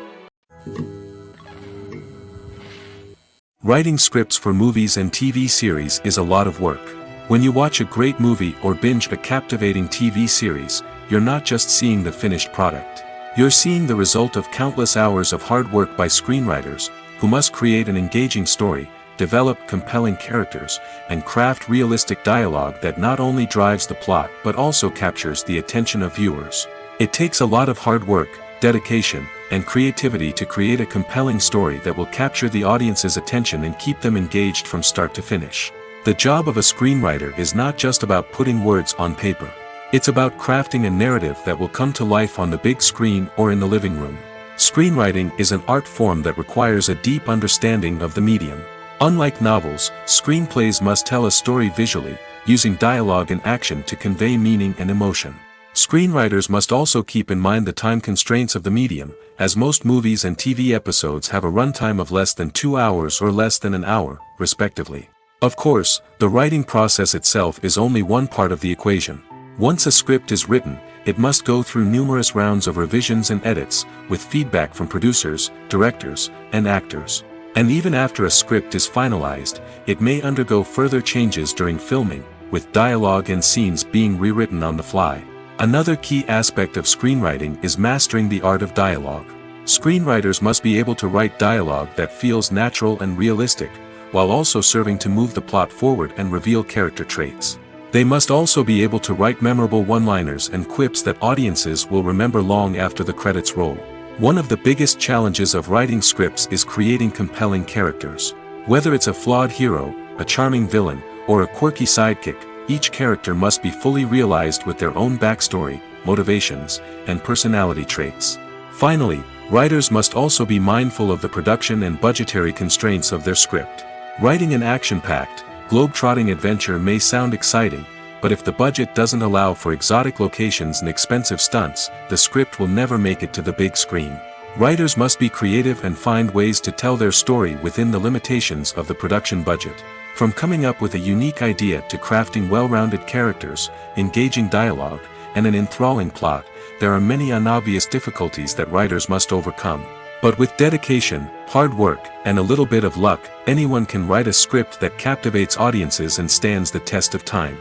Writing scripts for movies and TV series is a lot of work. When you watch a great movie or binge a captivating TV series, you're not just seeing the finished product. You're seeing the result of countless hours of hard work by screenwriters, who must create an engaging story, develop compelling characters, and craft realistic dialogue that not only drives the plot but also captures the attention of viewers. It takes a lot of hard work, dedication, and creativity to create a compelling story that will capture the audience's attention and keep them engaged from start to finish. The job of a screenwriter is not just about putting words on paper. It's about crafting a narrative that will come to life on the big screen or in the living room. Screenwriting is an art form that requires a deep understanding of the medium. Unlike novels, screenplays must tell a story visually, using dialogue and action to convey meaning and emotion. Screenwriters must also keep in mind the time constraints of the medium, as most movies and TV episodes have a runtime of less than 2 hours or less than an hour, respectively. Of course, the writing process itself is only one part of the equation. Once a script is written, it must go through numerous rounds of revisions and edits, with feedback from producers, directors, and actors. And even after a script is finalized, it may undergo further changes during filming, with dialogue and scenes being rewritten on the fly. Another key aspect of screenwriting is mastering the art of dialogue. Screenwriters must be able to write dialogue that feels natural and realistic, while also serving to move the plot forward and reveal character traits. They must also be able to write memorable one-liners and quips that audiences will remember long after the credits roll. One of the biggest challenges of writing scripts is creating compelling characters. Whether it's a flawed hero, a charming villain, or a quirky sidekick, each character must be fully realized with their own backstory, motivations, and personality traits. Finally, writers must also be mindful of the production and budgetary constraints of their script. Writing an action-packed, globe-trotting adventure may sound exciting, but if the budget doesn't allow for exotic locations and expensive stunts, the script will never make it to the big screen. Writers must be creative and find ways to tell their story within the limitations of the production budget. From coming up with a unique idea to crafting well-rounded characters, engaging dialogue, and an enthralling plot, there are many unobvious difficulties that writers must overcome. But with dedication, hard work, and a little bit of luck, anyone can write a script that captivates audiences and stands the test of time.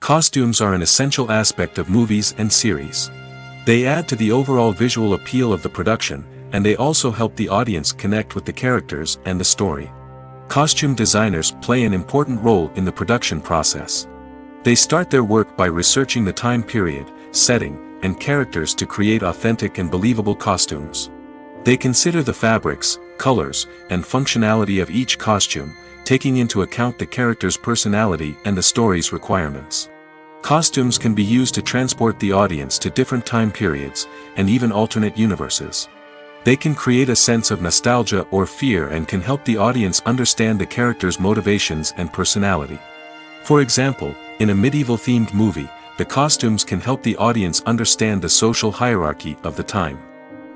Costumes are an essential aspect of movies and series. They add to the overall visual appeal of the production, and they also help the audience connect with the characters and the story. Costume designers play an important role in the production process. They start their work by researching the time period, setting, and characters to create authentic and believable costumes. They consider the fabrics, colors, and functionality of each costume, taking into account the character's personality and the story's requirements. Costumes can be used to transport the audience to different time periods, and even alternate universes. They can create a sense of nostalgia or fear and can help the audience understand the character's motivations and personality. For example, in a medieval-themed movie, the costumes can help the audience understand the social hierarchy of the time.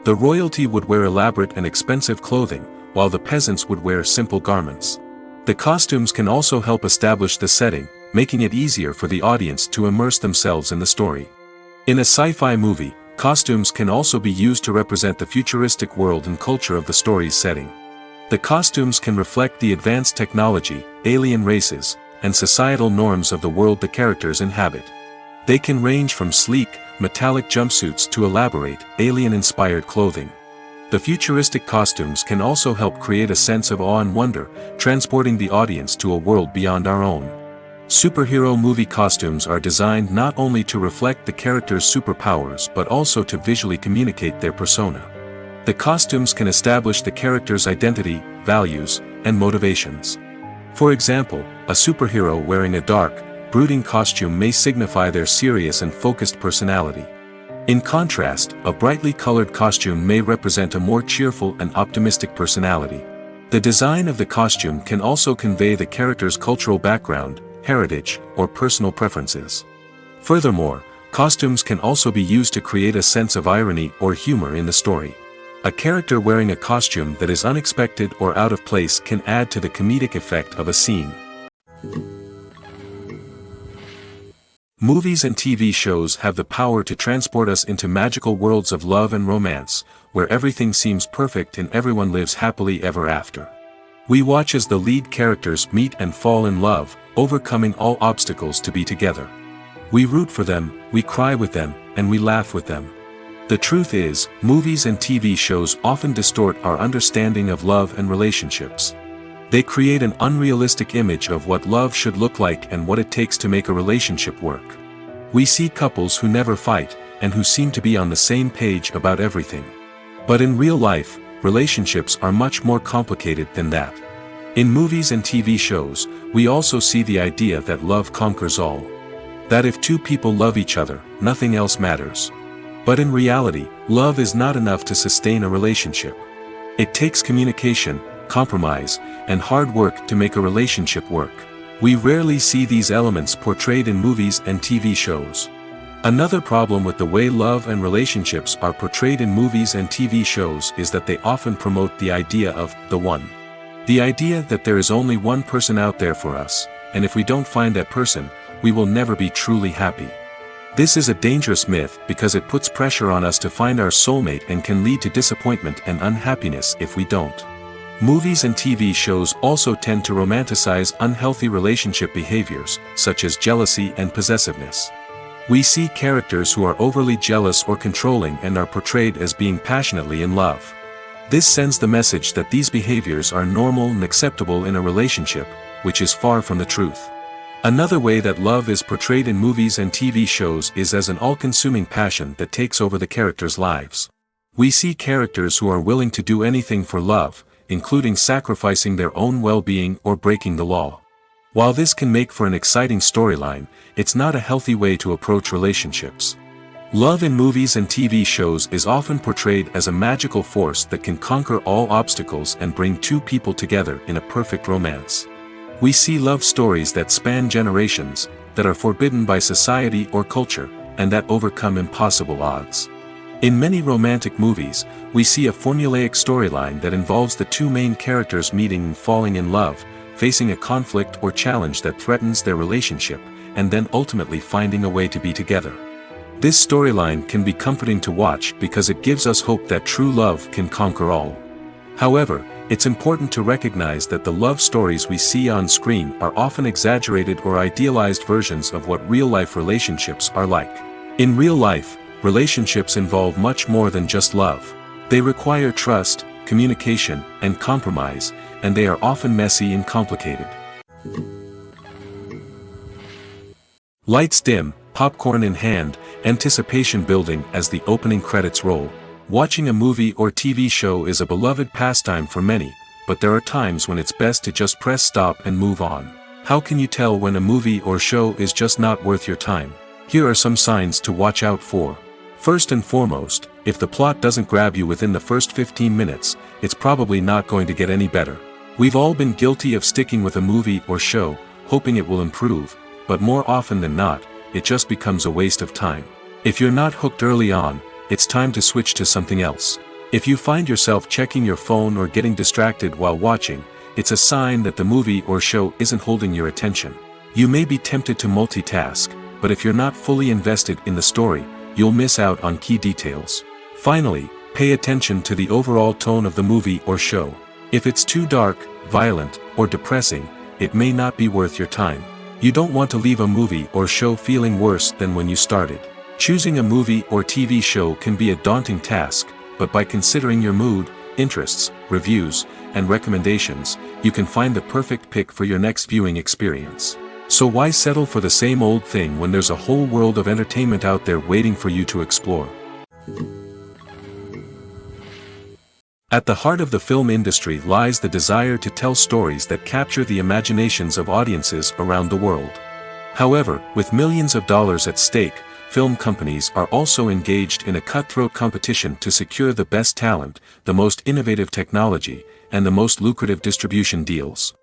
The royalty would wear elaborate and expensive clothing, while the peasants would wear simple garments. The costumes can also help establish the setting, making it easier for the audience to immerse themselves in the story. In a sci-fi movie, costumes can also be used to represent the futuristic world and culture of the story's setting. The costumes can reflect the advanced technology, alien races, and societal norms of the world the characters inhabit. They can range from sleek, metallic jumpsuits to elaborate, alien-inspired clothing. The futuristic costumes can also help create a sense of awe and wonder, transporting the audience to a world beyond our own. Superhero movie costumes are designed not only to reflect the character's superpowers but also to visually communicate their persona. The costumes can establish the character's identity, values, and motivations. For example, a superhero wearing a dark, brooding costume may signify their serious and focused personality. In contrast, a brightly colored costume may represent a more cheerful and optimistic personality. The design of the costume can also convey the character's cultural background, heritage, or personal preferences. Furthermore, costumes can also be used to create a sense of irony or humor in the story. A character wearing a costume that is unexpected or out of place can add to the comedic effect of a scene. Movies and TV shows have the power to transport us into magical worlds of love and romance, where everything seems perfect and everyone lives happily ever after. We watch as the lead characters meet and fall in love, overcoming all obstacles to be together. We root for them, we cry with them, and we laugh with them. The truth is, movies and TV shows often distort our understanding of love and relationships. They create an unrealistic image of what love should look like and what it takes to make a relationship work. We see couples who never fight, and who seem to be on the same page about everything. But in real life, relationships are much more complicated than that. In movies and TV shows, we also see the idea that love conquers all. That if two people love each other, nothing else matters. But in reality, love is not enough to sustain a relationship. It takes communication, compromise, and hard work to make a relationship work. We rarely see these elements portrayed in movies and TV shows. Another problem with the way love and relationships are portrayed in movies and TV shows is that they often promote the idea of the one. The idea that there is only one person out there for us, and if we don't find that person, we will never be truly happy. This is a dangerous myth because it puts pressure on us to find our soulmate and can lead to disappointment and unhappiness if we don't. Movies and TV shows also tend to romanticize unhealthy relationship behaviors, such as jealousy and possessiveness. We see characters who are overly jealous or controlling and are portrayed as being passionately in love. This sends the message that these behaviors are normal and acceptable in a relationship, which is far from the truth. Another way that love is portrayed in movies and TV shows is as an all-consuming passion that takes over the characters' lives. We see characters who are willing to do anything for love, including sacrificing their own well-being or breaking the law. While this can make for an exciting storyline, it's not a healthy way to approach relationships. Love in movies and TV shows is often portrayed as a magical force that can conquer all obstacles and bring two people together in a perfect romance. We see love stories that span generations, that are forbidden by society or culture, and that overcome impossible odds. In many romantic movies, we see a formulaic storyline that involves the two main characters meeting and falling in love, facing a conflict or challenge that threatens their relationship, and then ultimately finding a way to be together. This storyline can be comforting to watch because it gives us hope that true love can conquer all. However, it's important to recognize that the love stories we see on screen are often exaggerated or idealized versions of what real-life relationships are like. In real life, relationships involve much more than just love. They require trust, communication, and compromise, and they are often messy and complicated. Lights dim, popcorn in hand, anticipation building as the opening credits roll. Watching a movie or TV show is a beloved pastime for many, but there are times when it's best to just press stop and move on. How can you tell when a movie or show is just not worth your time? Here are some signs to watch out for. First and foremost, if the plot doesn't grab you within the first 15 minutes, it's probably not going to get any better. We've all been guilty of sticking with a movie or show, hoping it will improve, but more often than not, it just becomes a waste of time. If you're not hooked early on, it's time to switch to something else. If you find yourself checking your phone or getting distracted while watching, it's a sign that the movie or show isn't holding your attention. You may be tempted to multitask, but if you're not fully invested in the story, you'll miss out on key details. Finally, pay attention to the overall tone of the movie or show. If it's too dark, violent, or depressing, it may not be worth your time. You don't want to leave a movie or show feeling worse than when you started. Choosing a movie or TV show can be a daunting task, but by considering your mood, interests, reviews, and recommendations, you can find the perfect pick for your next viewing experience. So why settle for the same old thing when there's a whole world of entertainment out there waiting for you to explore? At the heart of the film industry lies the desire to tell stories that capture the imaginations of audiences around the world. However, with millions of dollars at stake, film companies are also engaged in a cutthroat competition to secure the best talent, the most innovative technology, and the most lucrative distribution deals.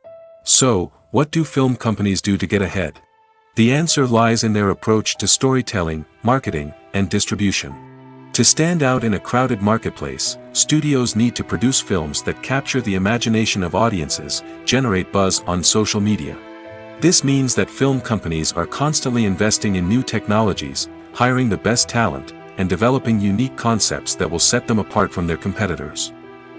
So, what do film companies do to get ahead? The answer lies in their approach to storytelling, marketing, and distribution. To stand out in a crowded marketplace, studios need to produce films that capture the imagination of audiences, generate buzz on social media. This means that film companies are constantly investing in new technologies, hiring the best talent, and developing unique concepts that will set them apart from their competitors.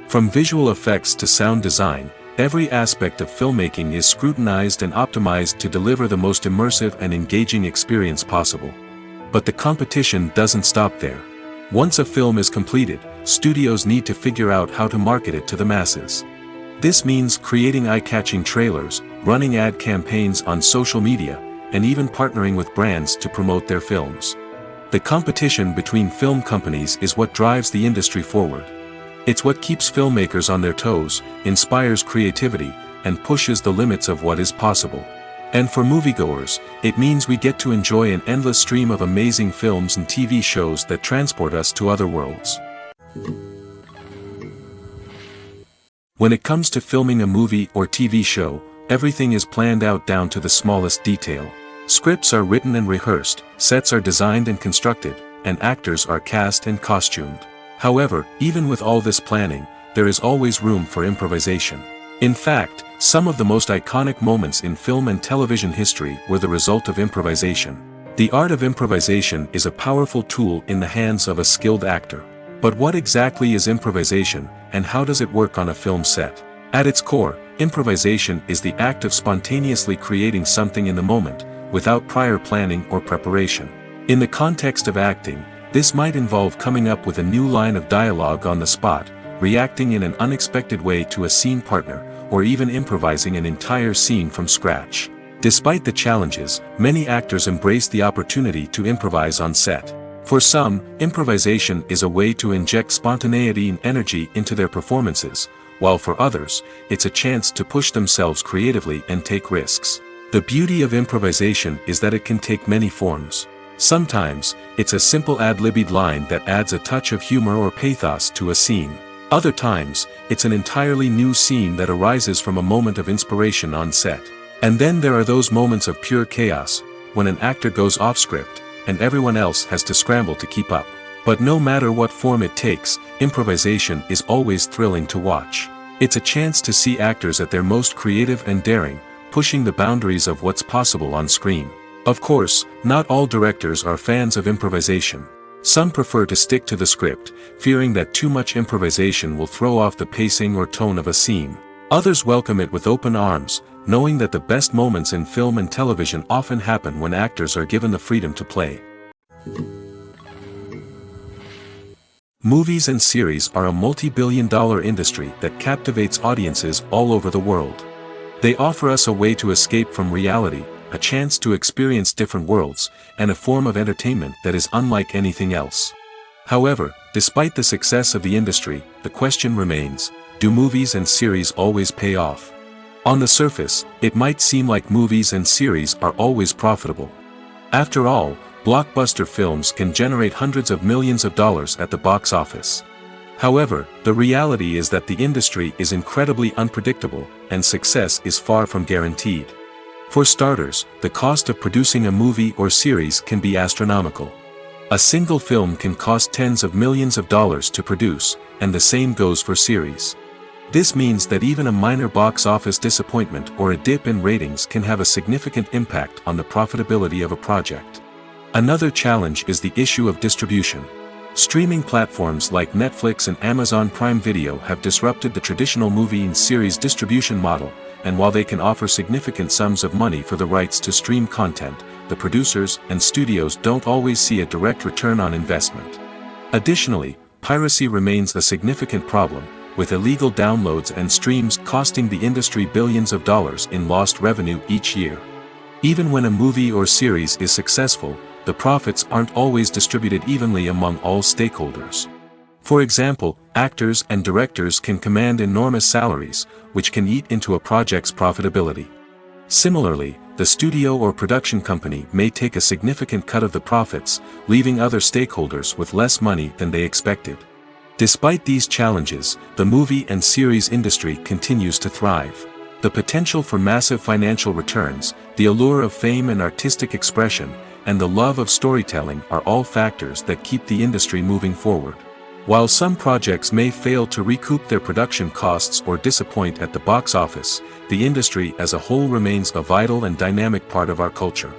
From visual effects to sound design, every aspect of filmmaking is scrutinized and optimized to deliver the most immersive and engaging experience possible. But the competition doesn't stop there. Once a film is completed, studios need to figure out how to market it to the masses. This means creating eye-catching trailers, running ad campaigns on social media, and even partnering with brands to promote their films. The competition between film companies is what drives the industry forward. It's what keeps filmmakers on their toes, inspires creativity, and pushes the limits of what is possible. And for moviegoers, it means we get to enjoy an endless stream of amazing films and TV shows that transport us to other worlds. When it comes to filming a movie or TV show, everything is planned out down to the smallest detail. Scripts are written and rehearsed, sets are designed and constructed, and actors are cast and costumed. However, even with all this planning, there is always room for improvisation. In fact, some of the most iconic moments in film and television history were the result of improvisation. The art of improvisation is a powerful tool in the hands of a skilled actor. But what exactly is improvisation, and how does it work on a film set? At its core, improvisation is the act of spontaneously creating something in the moment, without prior planning or preparation. In the context of acting, this might involve coming up with a new line of dialogue on the spot, reacting in an unexpected way to a scene partner, or even improvising an entire scene from scratch. Despite the challenges, many actors embrace the opportunity to improvise on set. For some, improvisation is a way to inject spontaneity and energy into their performances, while for others, it's a chance to push themselves creatively and take risks. The beauty of improvisation is that it can take many forms. Sometimes, it's a simple ad-libbed line that adds a touch of humor or pathos to a scene. Other times, it's an entirely new scene that arises from a moment of inspiration on set. And then there are those moments of pure chaos, when an actor goes off script, and everyone else has to scramble to keep up. But no matter what form it takes, improvisation is always thrilling to watch. It's a chance to see actors at their most creative and daring, pushing the boundaries of what's possible on screen. Of course, not all directors are fans of improvisation. Some prefer to stick to the script, fearing that too much improvisation will throw off the pacing or tone of a scene. Others welcome it with open arms, knowing that the best moments in film and television often happen when actors are given the freedom to play. Movies and series are a multi-billion-dollar industry that captivates audiences all over the world. They offer us a way to escape from reality, a chance to experience different worlds, and a form of entertainment that is unlike anything else. However, despite the success of the industry, the question remains, do movies and series always pay off? On the surface, it might seem like movies and series are always profitable. After all, blockbuster films can generate hundreds of millions of dollars at the box office. However, the reality is that the industry is incredibly unpredictable, and success is far from guaranteed. For starters, the cost of producing a movie or series can be astronomical. A single film can cost tens of millions of dollars to produce, and the same goes for series. This means that even a minor box office disappointment or a dip in ratings can have a significant impact on the profitability of a project. Another challenge is the issue of distribution. Streaming platforms like Netflix and Amazon Prime Video have disrupted the traditional movie and series distribution model, and while they can offer significant sums of money for the rights to stream content, the producers and studios don't always see a direct return on investment. Additionally, piracy remains a significant problem, with illegal downloads and streams costing the industry billions of dollars in lost revenue each year. Even when a movie or series is successful, the profits aren't always distributed evenly among all stakeholders. For example, actors and directors can command enormous salaries, which can eat into a project's profitability. Similarly, the studio or production company may take a significant cut of the profits, leaving other stakeholders with less money than they expected. Despite these challenges, the movie and series industry continues to thrive. The potential for massive financial returns, the allure of fame and artistic expression, and the love of storytelling are all factors that keep the industry moving forward. While some projects may fail to recoup their production costs or disappoint at the box office, the industry as a whole remains a vital and dynamic part of our culture.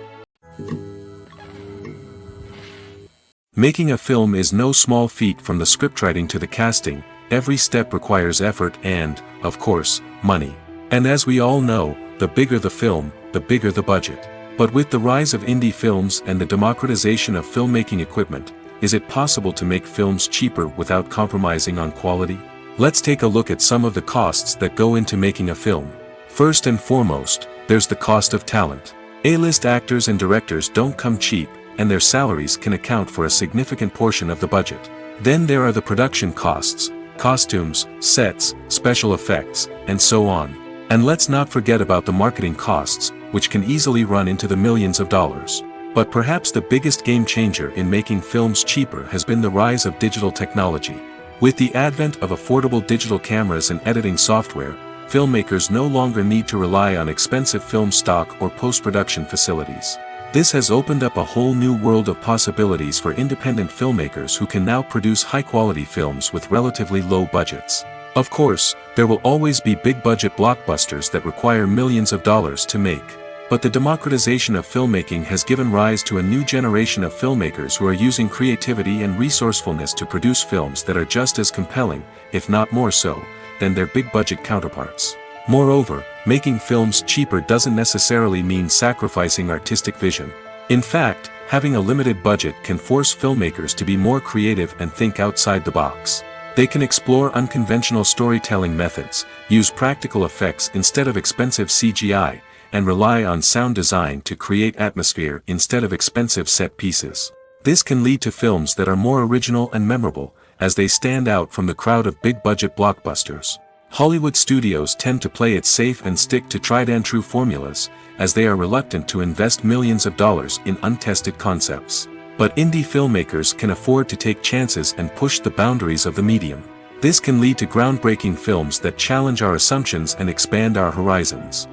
Making a film is no small feat. From the scriptwriting to the casting, every step requires effort and, of course, money. And as we all know, the bigger the film, the bigger the budget. But with the rise of indie films and the democratization of filmmaking equipment, is it possible to make films cheaper without compromising on quality? Let's take a look at some of the costs that go into making a film. First and foremost, there's the cost of talent. A-list actors and directors don't come cheap, and their salaries can account for a significant portion of the budget. Then there are the production costs, costumes, sets, special effects, and so on. And let's not forget about the marketing costs, which can easily run into the millions of dollars. But perhaps the biggest game changer in making films cheaper has been the rise of digital technology. With the advent of affordable digital cameras and editing software, filmmakers no longer need to rely on expensive film stock or post-production facilities. This has opened up a whole new world of possibilities for independent filmmakers who can now produce high-quality films with relatively low budgets. Of course, there will always be big-budget blockbusters that require millions of dollars to make. But the democratization of filmmaking has given rise to a new generation of filmmakers who are using creativity and resourcefulness to produce films that are just as compelling, if not more so, than their big-budget counterparts. Moreover, making films cheaper doesn't necessarily mean sacrificing artistic vision. In fact, having a limited budget can force filmmakers to be more creative and think outside the box. They can explore unconventional storytelling methods, use practical effects instead of expensive CGI, and rely on sound design to create atmosphere instead of expensive set pieces. This can lead to films that are more original and memorable, as they stand out from the crowd of big-budget blockbusters. Hollywood studios tend to play it safe and stick to tried-and-true formulas, as they are reluctant to invest millions of dollars in untested concepts. But indie filmmakers can afford to take chances and push the boundaries of the medium. This can lead to groundbreaking films that challenge our assumptions and expand our horizons.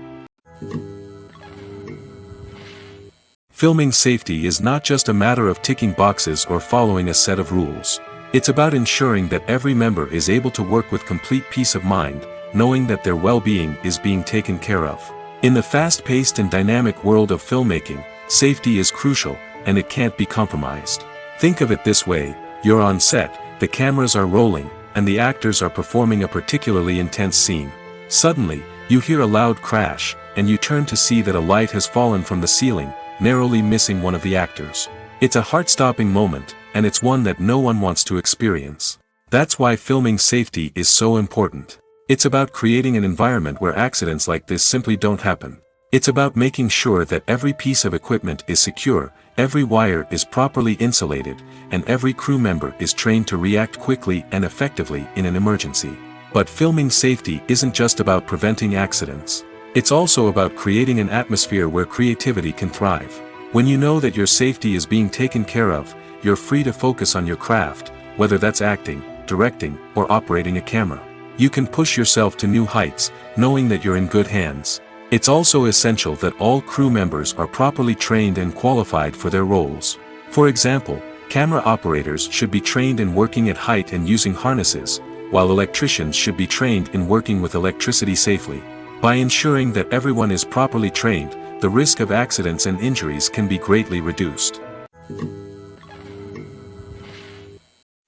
Filming safety is not just a matter of ticking boxes or following a set of rules. It's about ensuring that every member is able to work with complete peace of mind, knowing that their well-being is being taken care of. In the fast-paced and dynamic world of filmmaking, safety is crucial, and it can't be compromised. Think of it this way: you're on set, the cameras are rolling, and the actors are performing a particularly intense scene. Suddenly, you hear a loud crash, and you turn to see that a light has fallen from the ceiling, narrowly missing one of the actors. It's a heart-stopping moment, and it's one that no one wants to experience. That's why filming safety is so important. It's about creating an environment where accidents like this simply don't happen. It's about making sure that every piece of equipment is secure, every wire is properly insulated, and every crew member is trained to react quickly and effectively in an emergency. But filming safety isn't just about preventing accidents. It's also about creating an atmosphere where creativity can thrive. When you know that your safety is being taken care of, you're free to focus on your craft, whether that's acting, directing, or operating a camera. You can push yourself to new heights, knowing that you're in good hands. It's also essential that all crew members are properly trained and qualified for their roles. For example, camera operators should be trained in working at height and using harnesses, while electricians should be trained in working with electricity safely. By ensuring that everyone is properly trained, the risk of accidents and injuries can be greatly reduced.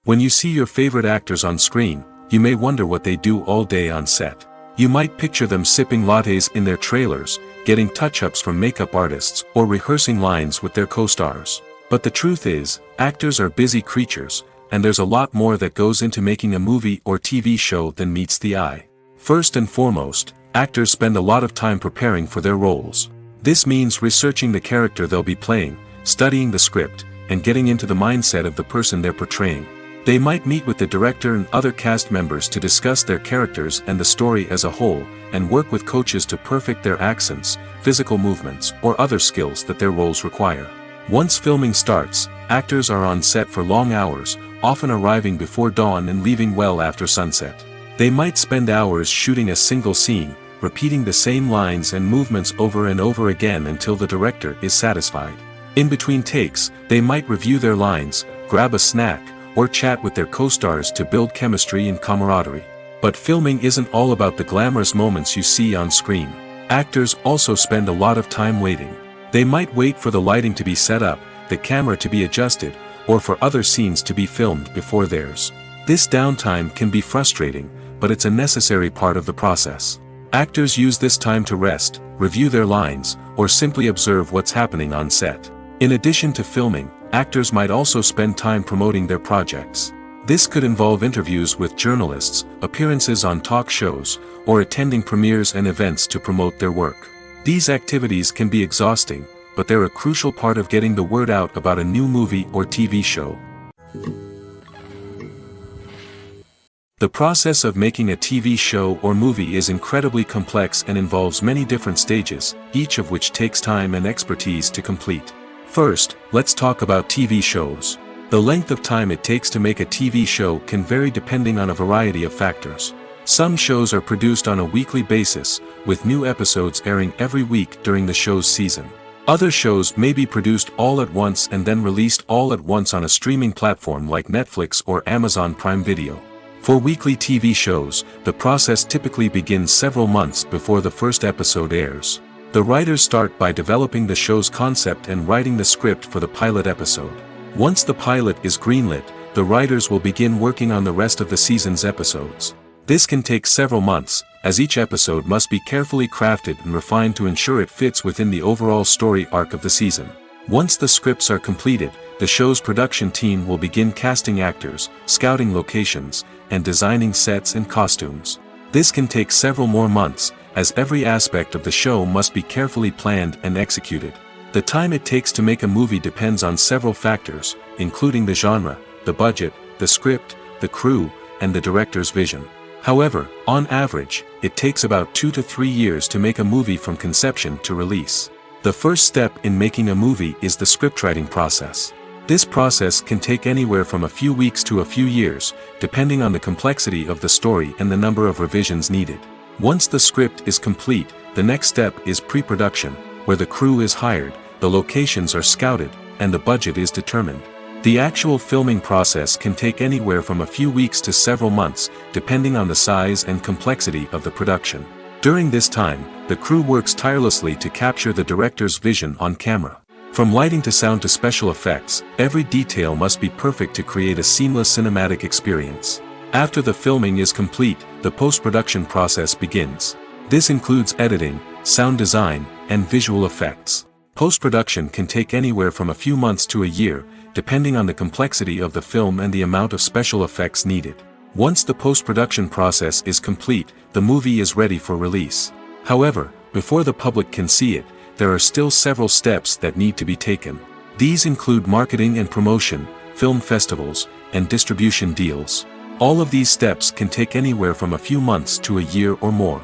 When you see your favorite actors on screen, you may wonder what they do all day on set. You might picture them sipping lattes in their trailers, getting touch-ups from makeup artists, or rehearsing lines with their co-stars. But the truth is, actors are busy creatures, and there's a lot more that goes into making a movie or TV show than meets the eye. First and foremost, actors spend a lot of time preparing for their roles. This means researching the character they'll be playing, studying the script, and getting into the mindset of the person they're portraying. They might meet with the director and other cast members to discuss their characters and the story as a whole, and work with coaches to perfect their accents, physical movements, or other skills that their roles require. Once filming starts, actors are on set for long hours, often arriving before dawn and leaving well after sunset. They might spend hours shooting a single scene, repeating the same lines and movements over and over again until the director is satisfied. In between takes, they might review their lines, grab a snack, or chat with their co-stars to build chemistry and camaraderie. But filming isn't all about the glamorous moments you see on screen. Actors also spend a lot of time waiting. They might wait for the lighting to be set up, the camera to be adjusted, or for other scenes to be filmed before theirs. This downtime can be frustrating, but it's a necessary part of the process. Actors use this time to rest, review their lines, or simply observe what's happening on set. In addition to filming, actors might also spend time promoting their projects. This could involve interviews with journalists, appearances on talk shows, or attending premieres and events to promote their work. These activities can be exhausting, but they're a crucial part of getting the word out about a new movie or TV show. The process of making a TV show or movie is incredibly complex and involves many different stages, each of which takes time and expertise to complete. First, let's talk about TV shows. The length of time it takes to make a TV show can vary depending on a variety of factors. Some shows are produced on a weekly basis, with new episodes airing every week during the show's season. Other shows may be produced all at once and then released all at once on a streaming platform like Netflix or Amazon Prime Video. For weekly TV shows, the process typically begins several months before the first episode airs. The writers start by developing the show's concept and writing the script for the pilot episode. Once the pilot is greenlit, the writers will begin working on the rest of the season's episodes. This can take several months, as each episode must be carefully crafted and refined to ensure it fits within the overall story arc of the season. Once the scripts are completed, the show's production team will begin casting actors, scouting locations, and designing sets and costumes. This can take several more months, as every aspect of the show must be carefully planned and executed. The time it takes to make a movie depends on several factors, including the genre, the budget, the script, the crew, and the director's vision. However, on average, it takes about 2 to 3 years to make a movie from conception to release. The first step in making a movie is the scriptwriting process. This process can take anywhere from a few weeks to a few years, depending on the complexity of the story and the number of revisions needed. Once the script is complete, the next step is pre-production, where the crew is hired, the locations are scouted, and the budget is determined. The actual filming process can take anywhere from a few weeks to several months, depending on the size and complexity of the production. During this time, the crew works tirelessly to capture the director's vision on camera. From lighting to sound to special effects, every detail must be perfect to create a seamless cinematic experience. After the filming is complete, the post-production process begins. This includes editing, sound design, and visual effects. Post-production can take anywhere from a few months to a year, depending on the complexity of the film and the amount of special effects needed. Once the post-production process is complete, the movie is ready for release. However, before the public can see it, there are still several steps that need to be taken. These include marketing and promotion, film festivals, and distribution deals. All of these steps can take anywhere from a few months to a year or more.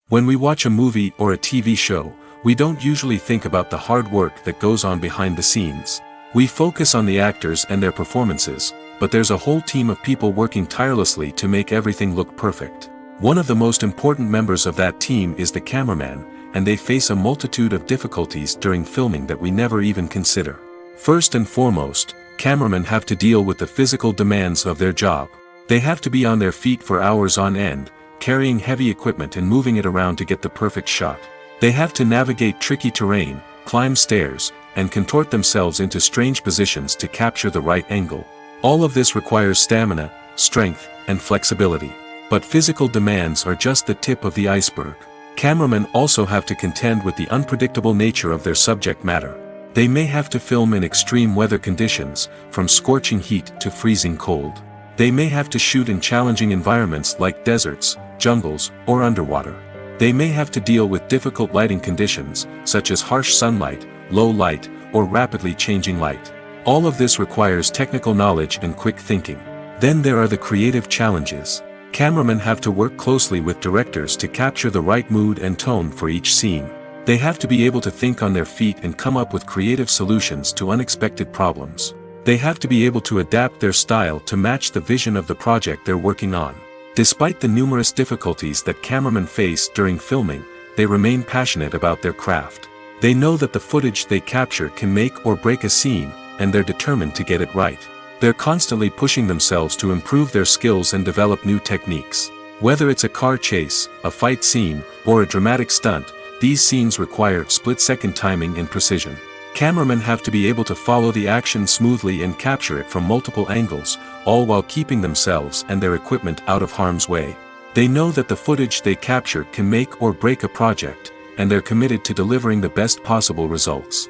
When we watch a movie or a TV show, we don't usually think about the hard work that goes on behind the scenes. We focus on the actors and their performances, but there's a whole team of people working tirelessly to make everything look perfect. One of the most important members of that team is the cameraman, and they face a multitude of difficulties during filming that we never even consider. First and foremost, cameramen have to deal with the physical demands of their job. They have to be on their feet for hours on end, carrying heavy equipment and moving it around to get the perfect shot. They have to navigate tricky terrain, climb stairs, and contort themselves into strange positions to capture the right angle. All of this requires stamina, strength, and flexibility. But physical demands are just the tip of the iceberg. Cameramen also have to contend with the unpredictable nature of their subject matter. They may have to film in extreme weather conditions, from scorching heat to freezing cold. They may have to shoot in challenging environments like deserts, jungles, or underwater. They may have to deal with difficult lighting conditions, such as harsh sunlight, low light, or rapidly changing light. All of this requires technical knowledge and quick thinking. Then there are the creative challenges. Cameramen have to work closely with directors to capture the right mood and tone for each scene. They have to be able to think on their feet and come up with creative solutions to unexpected problems. They have to be able to adapt their style to match the vision of the project they're working on. Despite the numerous difficulties that cameramen face during filming, they remain passionate about their craft. They know that the footage they capture can make or break a scene, and they're determined to get it right. They're constantly pushing themselves to improve their skills and develop new techniques. Whether it's a car chase, a fight scene, or a dramatic stunt, these scenes require split-second timing and precision. Cameramen have to be able to follow the action smoothly and capture it from multiple angles, all while keeping themselves and their equipment out of harm's way. They know that the footage they capture can make or break a project, and they're committed to delivering the best possible results.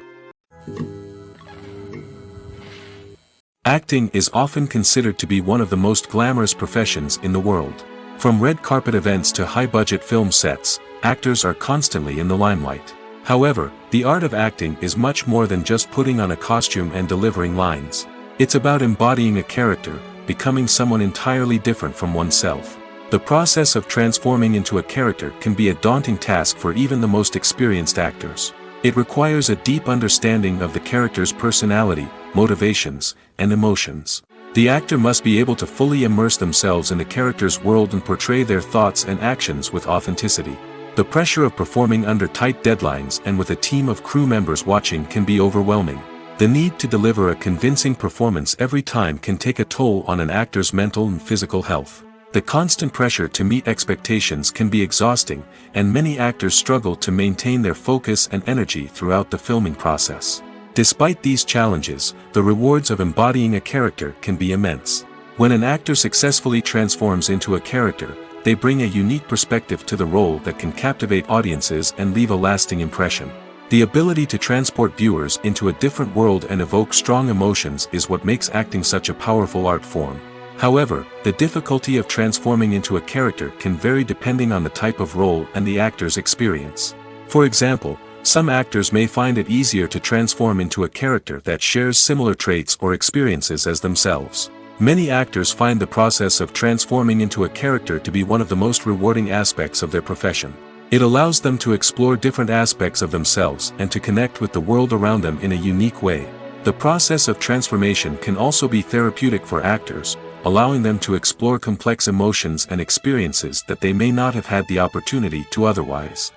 Acting is often considered to be one of the most glamorous professions in the world. From red carpet events to high-budget film sets, actors are constantly in the limelight. However, the art of acting is much more than just putting on a costume and delivering lines. It's about embodying a character, becoming someone entirely different from oneself. The process of transforming into a character can be a daunting task for even the most experienced actors. It requires a deep understanding of the character's personality, motivations, and emotions. The actor must be able to fully immerse themselves in the character's world and portray their thoughts and actions with authenticity. The pressure of performing under tight deadlines and with a team of crew members watching can be overwhelming. The need to deliver a convincing performance every time can take a toll on an actor's mental and physical health. The constant pressure to meet expectations can be exhausting, and many actors struggle to maintain their focus and energy throughout the filming process. Despite these challenges, the rewards of embodying a character can be immense. When an actor successfully transforms into a character, they bring a unique perspective to the role that can captivate audiences and leave a lasting impression. The ability to transport viewers into a different world and evoke strong emotions is what makes acting such a powerful art form. However, the difficulty of transforming into a character can vary depending on the type of role and the actor's experience. For example, some actors may find it easier to transform into a character that shares similar traits or experiences as themselves. Many actors find the process of transforming into a character to be one of the most rewarding aspects of their profession. It allows them to explore different aspects of themselves and to connect with the world around them in a unique way. The process of transformation can also be therapeutic for actors, allowing them to explore complex emotions and experiences that they may not have had the opportunity to otherwise.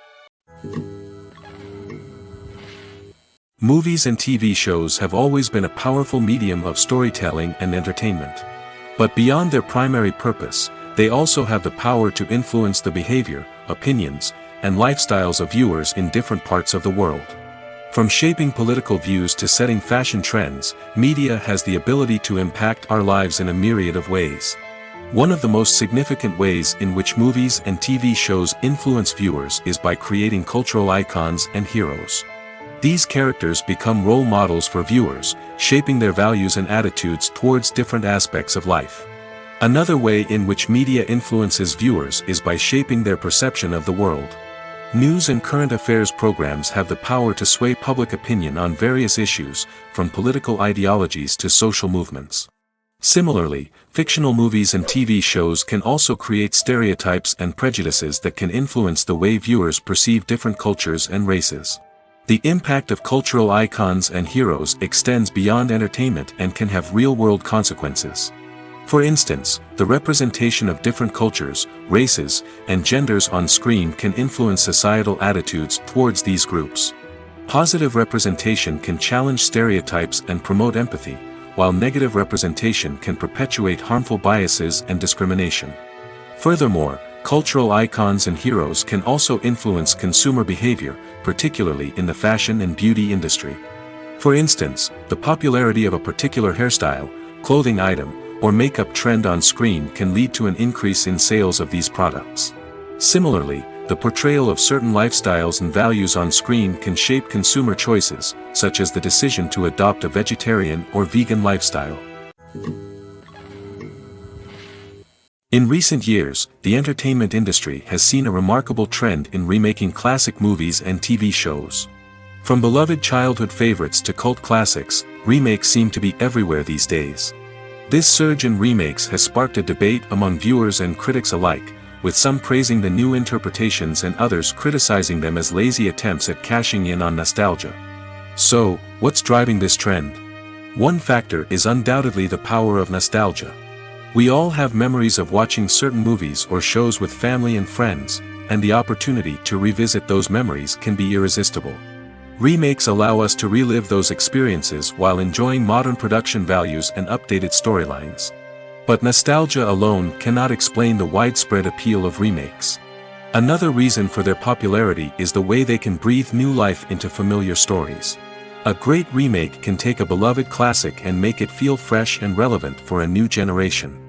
Movies and TV shows have always been a powerful medium of storytelling and entertainment. But beyond their primary purpose, they also have the power to influence the behavior, opinions, and lifestyles of viewers in different parts of the world. From shaping political views to setting fashion trends, media has the ability to impact our lives in a myriad of ways. One of the most significant ways in which movies and TV shows influence viewers is by creating cultural icons and heroes. These characters become role models for viewers, shaping their values and attitudes towards different aspects of life. Another way in which media influences viewers is by shaping their perception of the world. News and current affairs programs have the power to sway public opinion on various issues, from political ideologies to social movements. Similarly, fictional movies and TV shows can also create stereotypes and prejudices that can influence the way viewers perceive different cultures and races. The impact of cultural icons and heroes extends beyond entertainment and can have real-world consequences. For instance, the representation of different cultures, races, and genders on screen can influence societal attitudes towards these groups. Positive representation can challenge stereotypes and promote empathy, while negative representation can perpetuate harmful biases and discrimination. Furthermore, cultural icons and heroes can also influence consumer behavior, particularly in the fashion and beauty industry. For instance, the popularity of a particular hairstyle, clothing item, or makeup trend on screen can lead to an increase in sales of these products. Similarly, the portrayal of certain lifestyles and values on screen can shape consumer choices, such as the decision to adopt a vegetarian or vegan lifestyle. In recent years, the entertainment industry has seen a remarkable trend in remaking classic movies and TV shows. From beloved childhood favorites to cult classics, remakes seem to be everywhere these days. This surge in remakes has sparked a debate among viewers and critics alike, with some praising the new interpretations and others criticizing them as lazy attempts at cashing in on nostalgia. So, what's driving this trend? One factor is undoubtedly the power of nostalgia. We all have memories of watching certain movies or shows with family and friends, and the opportunity to revisit those memories can be irresistible. Remakes allow us to relive those experiences while enjoying modern production values and updated storylines. But nostalgia alone cannot explain the widespread appeal of remakes. Another reason for their popularity is the way they can breathe new life into familiar stories. A great remake can take a beloved classic and make it feel fresh and relevant for a new generation.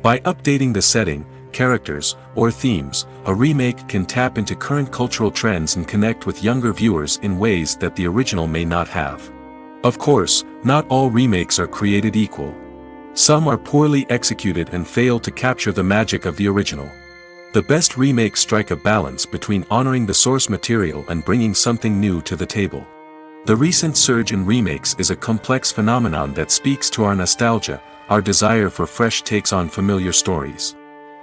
By updating the setting, characters, or themes, a remake can tap into current cultural trends and connect with younger viewers in ways that the original may not have. Of course, not all remakes are created equal. Some are poorly executed and fail to capture the magic of the original. The best remakes strike a balance between honoring the source material and bringing something new to the table. The recent surge in remakes is a complex phenomenon that speaks to our nostalgia, our desire for fresh takes on familiar stories.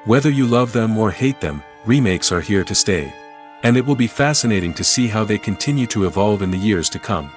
Whether you love them or hate them, remakes are here to stay. And it will be fascinating to see how they continue to evolve in the years to come.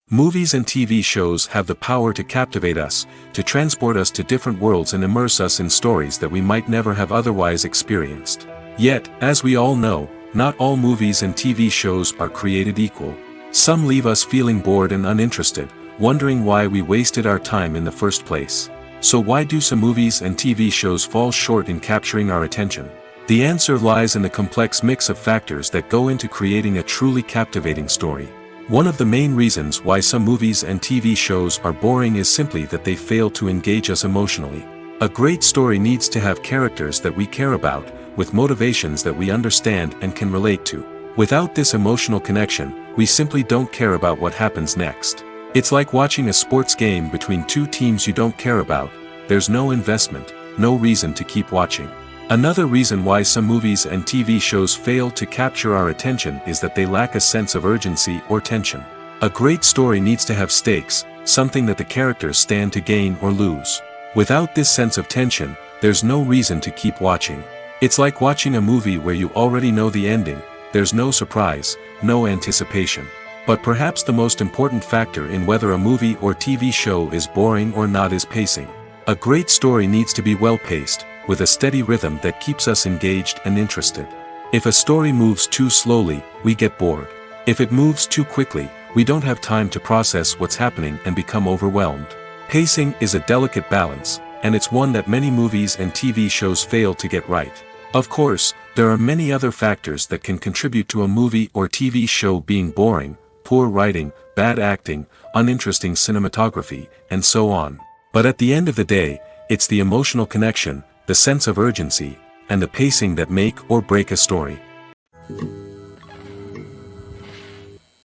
Movies and TV shows have the power to captivate us, to transport us to different worlds and immerse us in stories that we might never have otherwise experienced. Yet, as we all know, not all movies and TV shows are created equal. Some leave us feeling bored and uninterested, wondering why we wasted our time in the first place. So why do some movies and TV shows fall short in capturing our attention? The answer lies in the complex mix of factors that go into creating a truly captivating story. One of the main reasons why some movies and TV shows are boring is simply that they fail to engage us emotionally. A great story needs to have characters that we care about, with motivations that we understand and can relate to. Without this emotional connection, we simply don't care about what happens next. It's like watching a sports game between two teams you don't care about. There's no investment, no reason to keep watching. Another reason why some movies and TV shows fail to capture our attention is that they lack a sense of urgency or tension. A great story needs to have stakes, something that the characters stand to gain or lose. Without this sense of tension, there's no reason to keep watching. It's like watching a movie where you already know the ending. There's no surprise, no anticipation. But perhaps the most important factor in whether a movie or TV show is boring or not is pacing. A great story needs to be well-paced, with a steady rhythm that keeps us engaged and interested. If a story moves too slowly, we get bored. If it moves too quickly, we don't have time to process what's happening and become overwhelmed. Pacing is a delicate balance, and it's one that many movies and TV shows fail to get right. Of course, there are many other factors that can contribute to a movie or TV show being boring: poor writing, bad acting, uninteresting cinematography, and so on. But at the end of the day, it's the emotional connection, the sense of urgency, and the pacing that make or break a story.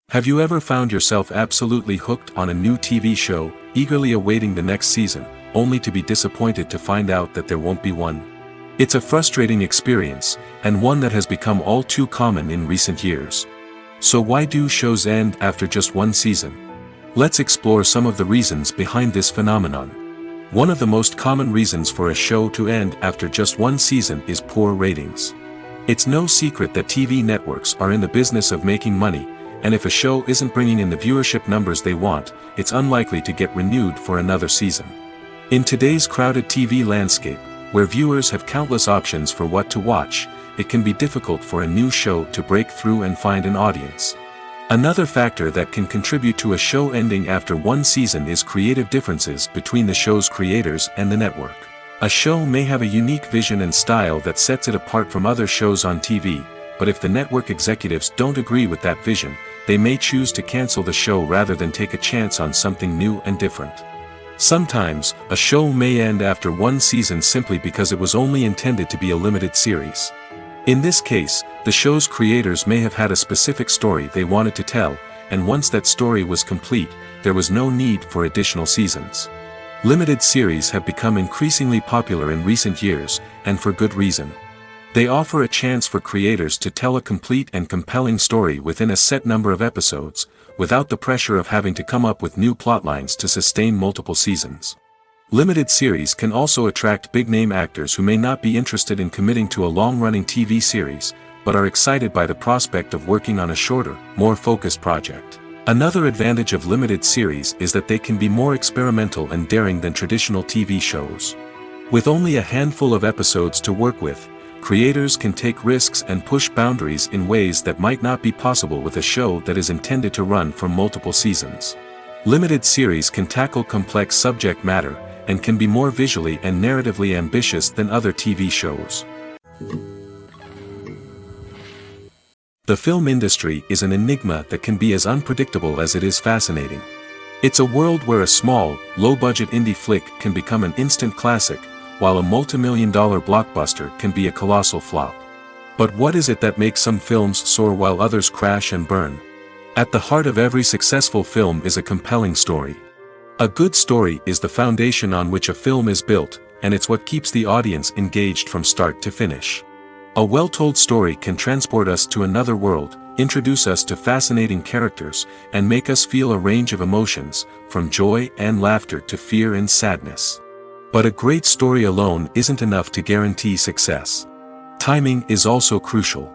Have you ever found yourself absolutely hooked on a new TV show, eagerly awaiting the next season, only to be disappointed to find out that there won't be one? It's a frustrating experience, and one that has become all too common in recent years. So why do shows end after just one season? Let's explore some of the reasons behind this phenomenon. One of the most common reasons for a show to end after just one season is poor ratings. It's no secret that TV networks are in the business of making money, and if a show isn't bringing in the viewership numbers they want, it's unlikely to get renewed for another season. In today's crowded TV landscape, where viewers have countless options for what to watch, it can be difficult for a new show to break through and find an audience. Another factor that can contribute to a show ending after one season is creative differences between the show's creators and the network. A show may have a unique vision and style that sets it apart from other shows on TV, but if the network executives don't agree with that vision, they may choose to cancel the show rather than take a chance on something new and different. Sometimes, a show may end after one season simply because it was only intended to be a limited series. In this case, the show's creators may have had a specific story they wanted to tell, and once that story was complete, there was no need for additional seasons. Limited series have become increasingly popular in recent years, and for good reason. They offer a chance for creators to tell a complete and compelling story within a set number of episodes, without the pressure of having to come up with new plotlines to sustain multiple seasons. Limited series can also attract big-name actors who may not be interested in committing to a long-running TV series, but are excited by the prospect of working on a shorter, more focused project. Another advantage of limited series is that they can be more experimental and daring than traditional TV shows. With only a handful of episodes to work with, creators can take risks and push boundaries in ways that might not be possible with a show that is intended to run for multiple seasons. Limited series can tackle complex subject matter, and can be more visually and narratively ambitious than other TV shows. The film industry is an enigma that can be as unpredictable as it is fascinating. It's a world where a small, low-budget indie flick can become an instant classic, while a multi-million-dollar blockbuster can be a colossal flop. But what is it that makes some films soar while others crash and burn? At the heart of every successful film is a compelling story. A good story is the foundation on which a film is built, and it's what keeps the audience engaged from start to finish. A well-told story can transport us to another world, introduce us to fascinating characters, and make us feel a range of emotions, from joy and laughter to fear and sadness. But a great story alone isn't enough to guarantee success. Timing is also crucial.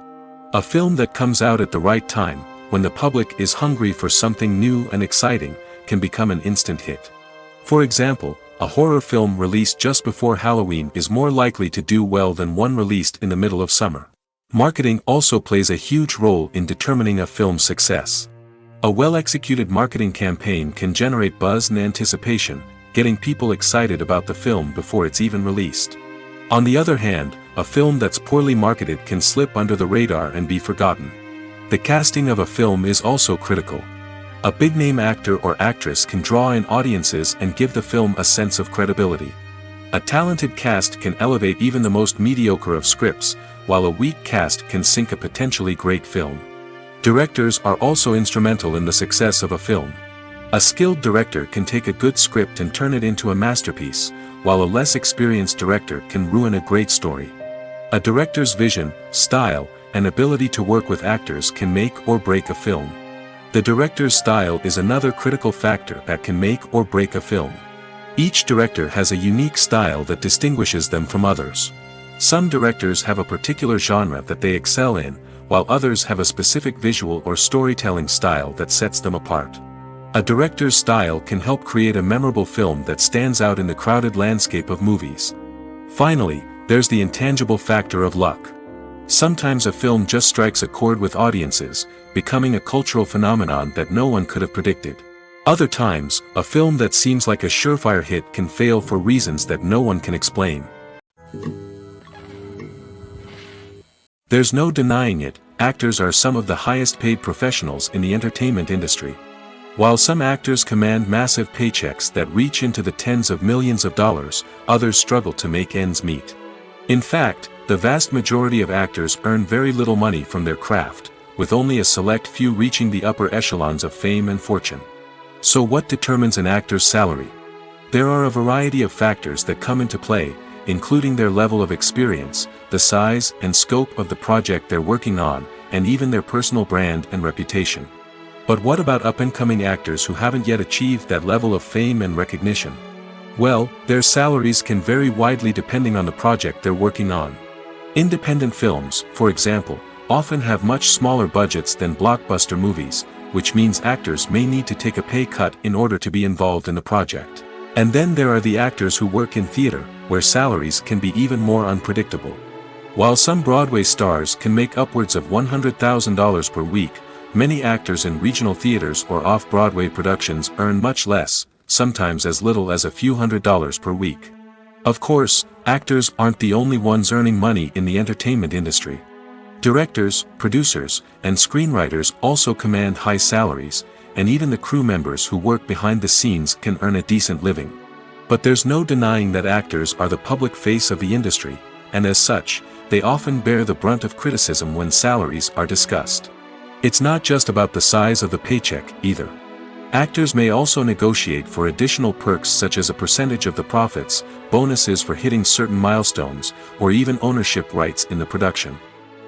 A film that comes out at the right time, when the public is hungry for something new and exciting, can become an instant hit. For example, a horror film released just before Halloween is more likely to do well than one released in the middle of summer. Marketing also plays a huge role in determining a film's success. A well-executed marketing campaign can generate buzz and anticipation, getting people excited about the film before it's even released. On the other hand, a film that's poorly marketed can slip under the radar and be forgotten. The casting of a film is also critical. A big-name actor or actress can draw in audiences and give the film a sense of credibility. A talented cast can elevate even the most mediocre of scripts, while a weak cast can sink a potentially great film. Directors are also instrumental in the success of a film. A skilled director can take a good script and turn it into a masterpiece, while a less experienced director can ruin a great story. A director's vision, style, and ability to work with actors can make or break a film. The director's style is another critical factor that can make or break a film. Each director has a unique style that distinguishes them from others. Some directors have a particular genre that they excel in, while others have a specific visual or storytelling style that sets them apart. A director's style can help create a memorable film that stands out in the crowded landscape of movies. Finally, there's the intangible factor of luck. Sometimes a film just strikes a chord with audiences, becoming a cultural phenomenon that no one could have predicted. Other times, a film that seems like a surefire hit can fail for reasons that no one can explain. There's no denying it, actors are some of the highest paid professionals in the entertainment industry. While some actors command massive paychecks that reach into the tens of millions of dollars, others struggle to make ends meet. In fact, the vast majority of actors earn very little money from their craft, with only a select few reaching the upper echelons of fame and fortune. So what determines an actor's salary? There are a variety of factors that come into play, including their level of experience, the size and scope of the project they're working on, and even their personal brand and reputation. But what about up-and-coming actors who haven't yet achieved that level of fame and recognition? Well, their salaries can vary widely depending on the project they're working on. Independent films, for example, often have much smaller budgets than blockbuster movies, which means actors may need to take a pay cut in order to be involved in the project. And then there are the actors who work in theater, where salaries can be even more unpredictable. While some Broadway stars can make upwards of $100,000 per week, many actors in regional theaters or off-Broadway productions earn much less, sometimes as little as a few $100s per week. Of course, actors aren't the only ones earning money in the entertainment industry. Directors, producers, and screenwriters also command high salaries, and even the crew members who work behind the scenes can earn a decent living. But there's no denying that actors are the public face of the industry, and as such, they often bear the brunt of criticism when salaries are discussed. It's not just about the size of the paycheck, either. Actors may also negotiate for additional perks such as a percentage of the profits, bonuses for hitting certain milestones, or even ownership rights in the production.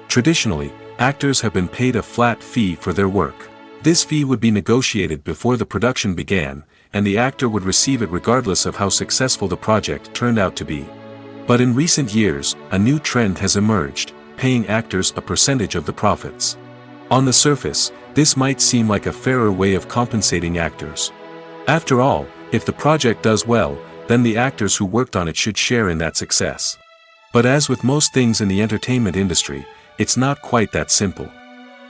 Traditionally, actors have been paid a flat fee for their work. This fee would be negotiated before the production began, and the actor would receive it regardless of how successful the project turned out to be. But in recent years, a new trend has emerged, paying actors a percentage of the profits. On the surface, this might seem like a fairer way of compensating actors. After all, if the project does well, then the actors who worked on it should share in that success. But as with most things in the entertainment industry, it's not quite that simple.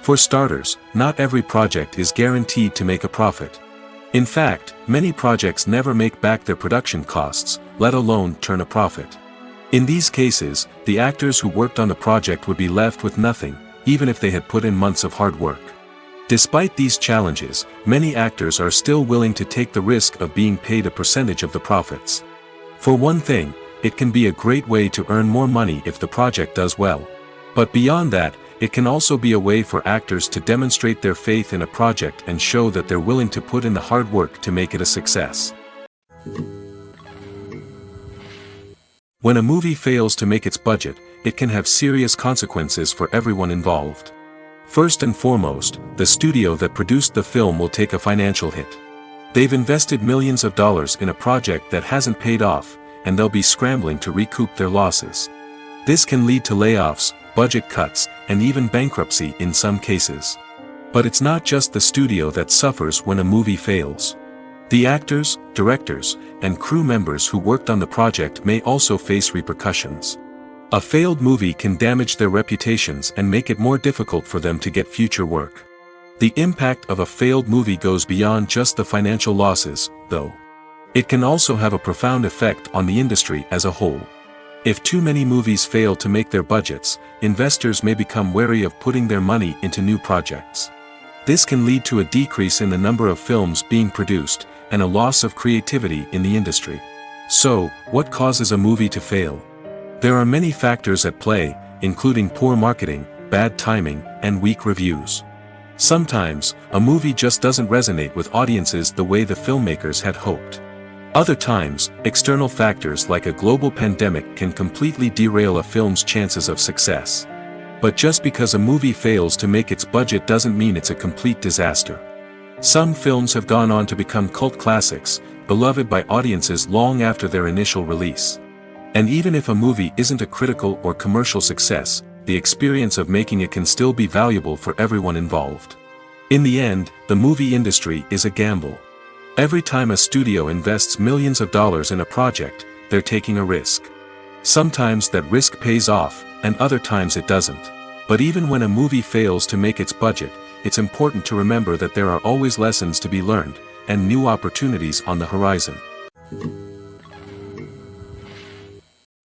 For starters, not every project is guaranteed to make a profit. In fact, many projects never make back their production costs, let alone turn a profit. In these cases, the actors who worked on the project would be left with nothing, even if they had put in months of hard work. Despite these challenges, many actors are still willing to take the risk of being paid a percentage of the profits. For one thing, it can be a great way to earn more money if the project does well. But beyond that, it can also be a way for actors to demonstrate their faith in a project and show that they're willing to put in the hard work to make it a success. When a movie fails to make its budget, it can have serious consequences for everyone involved. First and foremost, the studio that produced the film will take a financial hit. They've invested millions of dollars in a project that hasn't paid off, and they'll be scrambling to recoup their losses. This can lead to layoffs, budget cuts, and even bankruptcy in some cases. But it's not just the studio that suffers when a movie fails. The actors, directors, and crew members who worked on the project may also face repercussions. A failed movie can damage their reputations and make it more difficult for them to get future work. The impact of a failed movie goes beyond just the financial losses, though. It can also have a profound effect on the industry as a whole. If too many movies fail to make their budgets, investors may become wary of putting their money into new projects. This can lead to a decrease in the number of films being produced, and a loss of creativity in the industry. So, what causes a movie to fail? There are many factors at play, including poor marketing, bad timing, and weak reviews. Sometimes, a movie just doesn't resonate with audiences the way the filmmakers had hoped. Other times, external factors like a global pandemic can completely derail a film's chances of success. But just because a movie fails to make its budget doesn't mean it's a complete disaster. Some films have gone on to become cult classics, beloved by audiences long after their initial release. And even if a movie isn't a critical or commercial success, the experience of making it can still be valuable for everyone involved. In the end, the movie industry is a gamble. Every time a studio invests millions of dollars in a project, they're taking a risk. Sometimes that risk pays off, and other times it doesn't. But even when a movie fails to make its budget, it's important to remember that there are always lessons to be learned, and new opportunities on the horizon.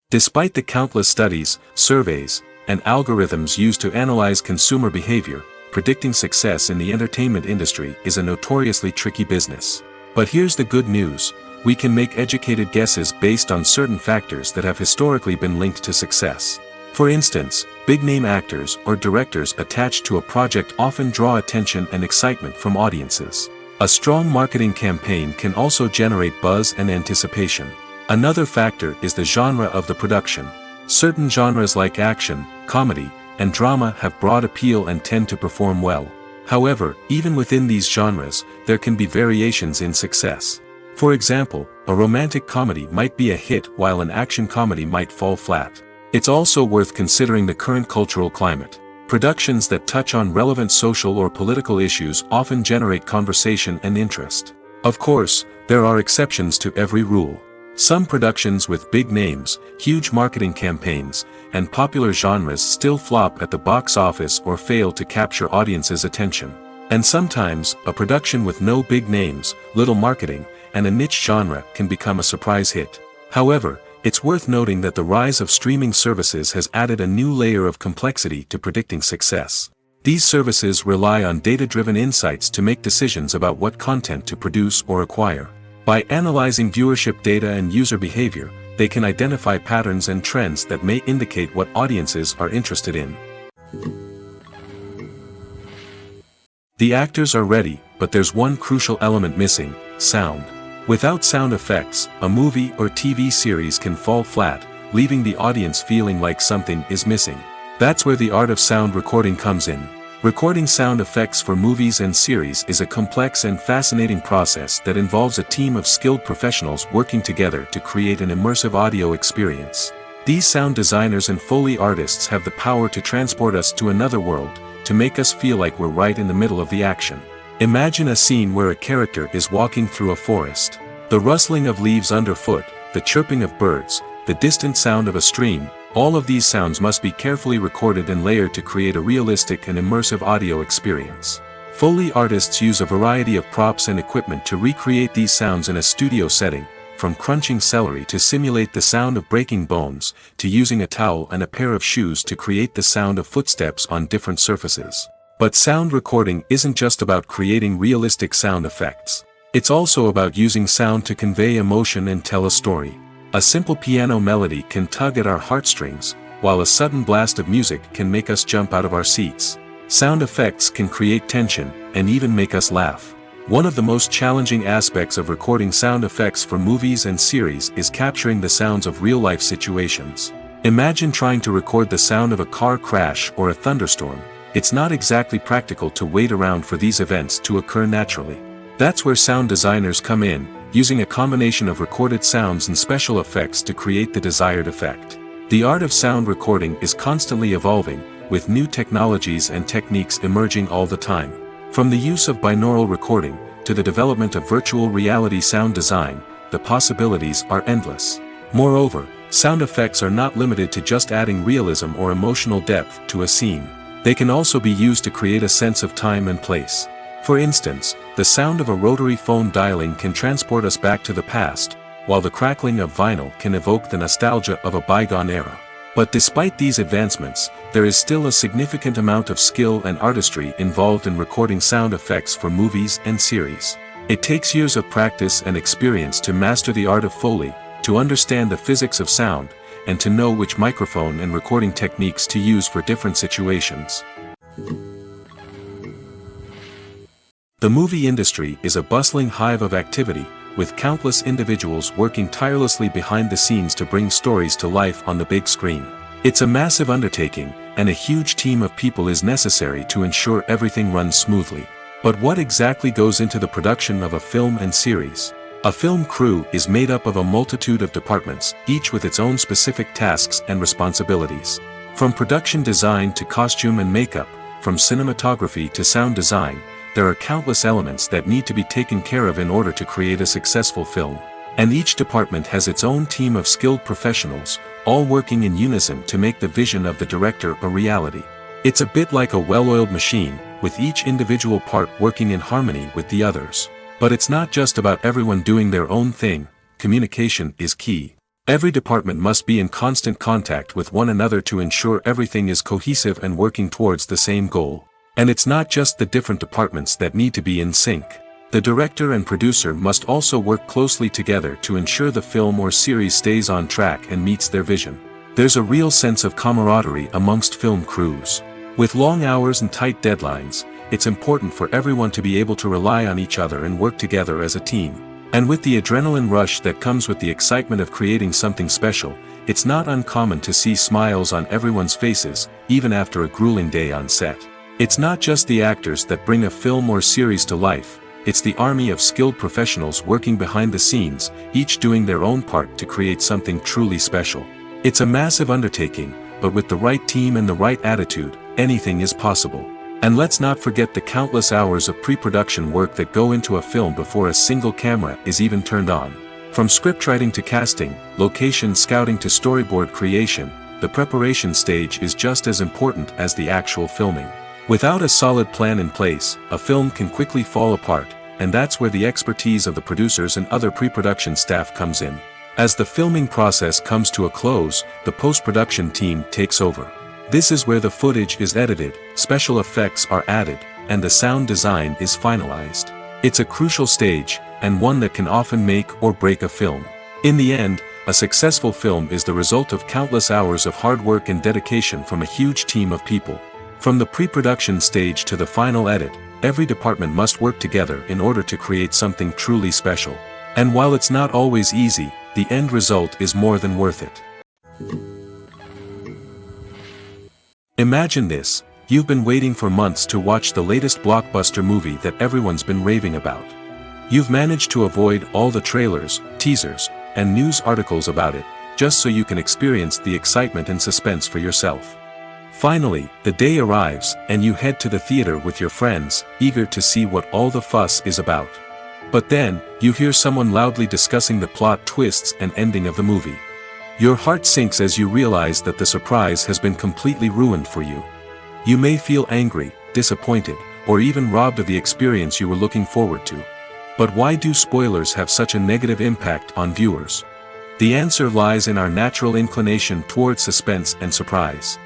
Despite the countless studies, surveys, and algorithms used to analyze consumer behavior, predicting success in the entertainment industry is a notoriously tricky business. But here's the good news: we can make educated guesses based on certain factors that have historically been linked to success. For instance, big-name actors or directors attached to a project often draw attention and excitement from audiences. A strong marketing campaign can also generate buzz and anticipation. Another factor is the genre of the production. Certain genres like action, comedy, and drama have broad appeal and tend to perform well. However, even within these genres, there can be variations in success. For example, a romantic comedy might be a hit while an action comedy might fall flat. It's also worth considering the current cultural climate. Productions that touch on relevant social or political issues often generate conversation and interest. Of course, there are exceptions to every rule. Some productions with big names, huge marketing campaigns, and popular genres still flop at the box office or fail to capture audiences' attention. And sometimes, a production with no big names, little marketing, and a niche genre can become a surprise hit. However, it's worth noting that the rise of streaming services has added a new layer of complexity to predicting success. These services rely on data-driven insights to make decisions about what content to produce or acquire. By analyzing viewership data and user behavior, they can identify patterns and trends that may indicate what audiences are interested in. The actors are ready, but there's one crucial element missing: sound. Without sound effects, a movie or TV series can fall flat, leaving the audience feeling like something is missing. That's where the art of sound recording comes in. Recording sound effects for movies and series is a complex and fascinating process that involves a team of skilled professionals working together to create an immersive audio experience. These sound designers and Foley artists have the power to transport us to another world, to make us feel like we're right in the middle of the action. Imagine a scene where a character is walking through a forest. The rustling of leaves underfoot, the chirping of birds, the distant sound of a stream, all of these sounds must be carefully recorded and layered to create a realistic and immersive audio experience. Foley artists use a variety of props and equipment to recreate these sounds in a studio setting, from crunching celery to simulate the sound of breaking bones, to using a towel and a pair of shoes to create the sound of footsteps on different surfaces. But sound recording isn't just about creating realistic sound effects. It's also about using sound to convey emotion and tell a story. A simple piano melody can tug at our heartstrings, while a sudden blast of music can make us jump out of our seats. Sound effects can create tension, and even make us laugh. One of the most challenging aspects of recording sound effects for movies and series is capturing the sounds of real-life situations. Imagine trying to record the sound of a car crash or a thunderstorm. It's not exactly practical to wait around for these events to occur naturally. That's where sound designers come in, using a combination of recorded sounds and special effects to create the desired effect. The art of sound recording is constantly evolving, with new technologies and techniques emerging all the time. From the use of binaural recording, to the development of virtual reality sound design, the possibilities are endless. Moreover, sound effects are not limited to just adding realism or emotional depth to a scene. They can also be used to create a sense of time and place. For instance, the sound of a rotary phone dialing can transport us back to the past, while the crackling of vinyl can evoke the nostalgia of a bygone era. But despite these advancements, there is still a significant amount of skill and artistry involved in recording sound effects for movies and series. It takes years of practice and experience to master the art of Foley, to understand the physics of sound, and to know which microphone and recording techniques to use for different situations. The movie industry is a bustling hive of activity, with countless individuals working tirelessly behind the scenes to bring stories to life on the big screen. It's a massive undertaking, and a huge team of people is necessary to ensure everything runs smoothly. But what exactly goes into the production of a film and series? A film crew is made up of a multitude of departments, each with its own specific tasks and responsibilities. From production design to costume and makeup, from cinematography to sound design, there are countless elements that need to be taken care of in order to create a successful film. And each department has its own team of skilled professionals, all working in unison to make the vision of the director a reality. It's a bit like a well-oiled machine, with each individual part working in harmony with the others. But it's not just about everyone doing their own thing. Communication is key. Every department must be in constant contact with one another to ensure everything is cohesive and working towards the same goal. And it's not just the different departments that need to be in sync. The director and producer must also work closely together to ensure the film or series stays on track and meets their vision. There's a real sense of camaraderie amongst film crews. With long hours and tight deadlines, it's important for everyone to be able to rely on each other and work together as a team. And with the adrenaline rush that comes with the excitement of creating something special, it's not uncommon to see smiles on everyone's faces, even after a grueling day on set. It's not just the actors that bring a film or series to life, it's the army of skilled professionals working behind the scenes, each doing their own part to create something truly special. It's a massive undertaking, but with the right team and the right attitude, anything is possible. And let's not forget the countless hours of pre-production work that go into a film before a single camera is even turned on. From scriptwriting to casting, location scouting to storyboard creation, the preparation stage is just as important as the actual filming. Without a solid plan in place, a film can quickly fall apart, and that's where the expertise of the producers and other pre-production staff comes in. As the filming process comes to a close, the post-production team takes over. This is where the footage is edited, special effects are added, and the sound design is finalized. It's a crucial stage, and one that can often make or break a film. In the end, a successful film is the result of countless hours of hard work and dedication from a huge team of people. From the pre-production stage to the final edit, every department must work together in order to create something truly special. And while it's not always easy, the end result is more than worth it. Imagine this: you've been waiting for months to watch the latest blockbuster movie that everyone's been raving about. You've managed to avoid all the trailers, teasers, and news articles about it, just so you can experience the excitement and suspense for yourself. Finally, the day arrives, and you head to the theater with your friends, eager to see what all the fuss is about. But then, you hear someone loudly discussing the plot twists and ending of the movie. Your heart sinks as you realize that the surprise has been completely ruined for you. You may feel angry, disappointed, or even robbed of the experience you were looking forward to. But why do spoilers have such a negative impact on viewers? The answer lies in our natural inclination toward suspense and surprise.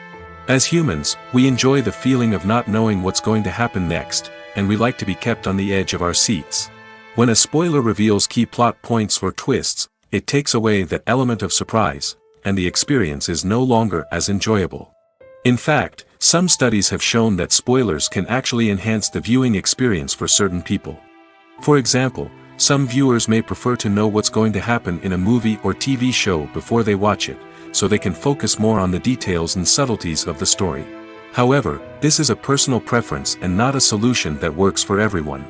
As humans, we enjoy the feeling of not knowing what's going to happen next, and we like to be kept on the edge of our seats. When a spoiler reveals key plot points or twists, it takes away that element of surprise, and the experience is no longer as enjoyable. In fact, some studies have shown that spoilers can actually enhance the viewing experience for certain people. For example, some viewers may prefer to know what's going to happen in a movie or TV show before they watch it, so they can focus more on the details and subtleties of the story. However, this is a personal preference and not a solution that works for everyone.